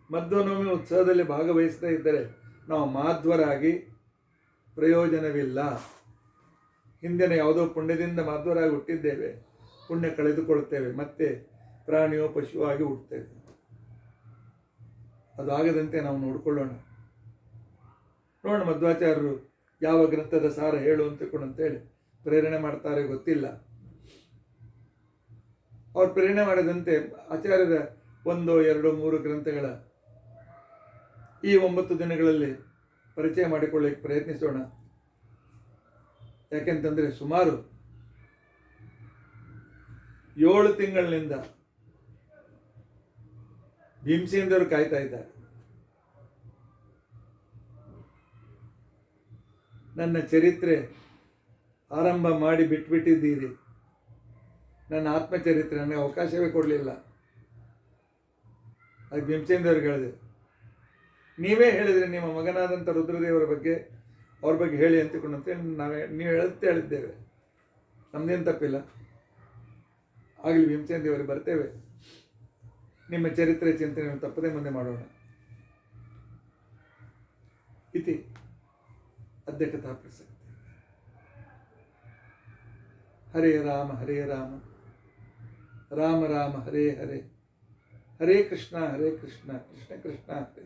ಮಧ್ವನವಮಿ ಉತ್ಸವದಲ್ಲಿ ಭಾಗವಹಿಸದೇ ಇದ್ದರೆ ನಾವು ಮಾಧ್ವರಾಗಿ ಪ್ರಯೋಜನವಿಲ್ಲ. ಹಿಂದಿನ ಯಾವುದೋ ಪುಣ್ಯದಿಂದ ಮಾಧ್ವರಾಗಿ ಹುಟ್ಟಿದ್ದೇವೆ, ಪುಣ್ಯ ಕಳೆದುಕೊಳ್ಳುತ್ತೇವೆ, ಮತ್ತೆ ಪ್ರಾಣಿಯೋ ಪಶುವೋ ಆಗಿ ಹುಟ್ಟುತ್ತೇವೆ. ಅದು ಆಗದಂತೆ ನಾವು ನೋಡಿಕೊಳ್ಳೋಣ. ನೋಡೋಣ ಮಧ್ವಾಚಾರ್ಯರು ಯಾವ ಗ್ರಂಥದ ಸಾರ ಹೇಳು ಅಂತೇಳಿ ಪ್ರೇರಣೆ ಮಾಡ್ತಾರೆ ಗೊತ್ತಿಲ್ಲ. ಅವ್ರು ಪ್ರೇರಣೆ ಮಾಡಿದಂತೆ ಆಚಾರ್ಯರ 1, 2, 3 ಗ್ರಂಥಗಳ ಈ 9 ದಿನಗಳಲ್ಲಿ ಪರಿಚಯ ಮಾಡಿಕೊಳ್ಳಿಕ್ಕೆ ಪ್ರಯತ್ನಿಸೋಣ. ಯಾಕೆಂತಂದರೆ ಸುಮಾರು 7 ತಿಂಗಳಿನಿಂದ ಭೀಮಸೇನರು ಕಾಯ್ತಾ ಇದ್ದಾರೆ. ನನ್ನ ಚರಿತ್ರೆ ಆರಂಭ ಮಾಡಿ ಬಿಟ್ಬಿಟ್ಟಿದ್ದೀರಿ. ನನ್ನ ಆತ್ಮಚರಿತ್ರೆ ನನಗೆ ಅವಕಾಶವೇ ಕೊಡಲಿಲ್ಲ. ಅದು ಭೀಮಸೇನದೇವರಿಗೆ ಹೇಳಿದೆ. ನೀವೇ ಹೇಳಿದರೆ ನಿಮ್ಮ ಮಗನಾದಂಥ ರುದ್ರದೇವರ ಬಗ್ಗೆ, ಅವ್ರ ಬಗ್ಗೆ ಹೇಳಿ ಅಂತಿಕೊಂಡು ಅಂತೇಳಿ ನೀವು ಹೇಳಿದ್ದೇವೆ. ನಮ್ಮದೇನು ತಪ್ಪಿಲ್ಲ. ಆಗಲಿ ಭೀಮಸೇನದೇವರಿಗೆ ಬರ್ತೇವೆ. ನಿಮ್ಮ ಚರಿತ್ರೆ ಚಿಂತನೆ ತಪ್ಪದೇ ಮುಂದೆ ಮಾಡೋಣ. ಇತಿ ಅದ್ಯ ಕಥಾ ಪ್ರಸಕ್ತಿ. ಹರೇ ರಾಮ ರಾಮ ರಾಮ ಹರೇ ಹರೇ, ಹರೇ ಕೃಷ್ಣ ಕೃಷ್ಣ ಕೃಷ್ಣ ಹರೇ.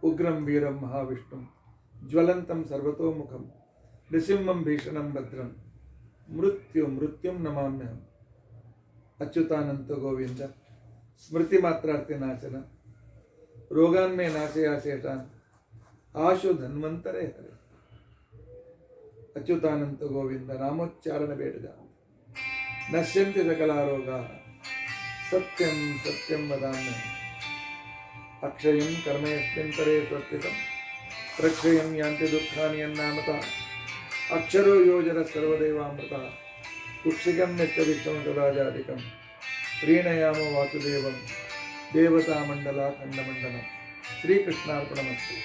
ಉಗ್ರಂ ವೀರಂ ಮಹಾವಿಷ್ಣುಂ ಜ್ವಲಂತಂ ಸರ್ವತೋಮುಖಂ ನೃಸಿಂಹಂ ಭೀಷಣಂ ಭದ್ರಂ ಮೃತ್ಯುಂ ನಮಾಮ್ಯಹಂ. ಅಚ್ಯುತಾನಂತ ಗೋವಿಂದ ಸ್ಮೃತಿ ಮಾತ್ರಾರ್ಥಿ ನಾಶನ ರೋಗಾನ್ಮೇ ನಾಶಯಾಶೇಷಾನ್ ಆಶು ಧನ್ವಂತರೇ ಹರೇ. ಅಚ್ಯುತಾನಂತ ಗೋವಿಂದ ನಾಮೋಚ್ಚಾರಣ ಬೇಡದ ನಶ್ಯಂತಿ ಸಕಲಾರೋಗ. ಸತ್ಯಂ ಸತ್ಯಂ ವದಾಮ್ಯಹಂ ಅಕ್ಷಯಂ ಕರ್ಮಯಸ್ಮಿಂತರೇ ಸ್ವರ್ಪಿತಂ ಪ್ರಕ್ಷಯಂ ಯಾಂತಿ ದುಃಖಾನಿ ಯನ್ನಾಮತ. ಅಕ್ಷರೋ ಯೋಜನ ಸರ್ವದೇವಾಮೃತ ಕುಕ್ಷಿಕಂ ಯಚ್ಚ ವಿಶ್ವಂ ಸದಾಜಾಧಿಕಂ ಪ್ರೀಣಯಾಮ ವಾಸುದೇವಂ ದೇವತಾ ಮಂಡಲ ಖಂಡಮಂಡಲಂ. ಶ್ರೀಕೃಷ್ಣಾರ್ಪಣಮಸ್ತು.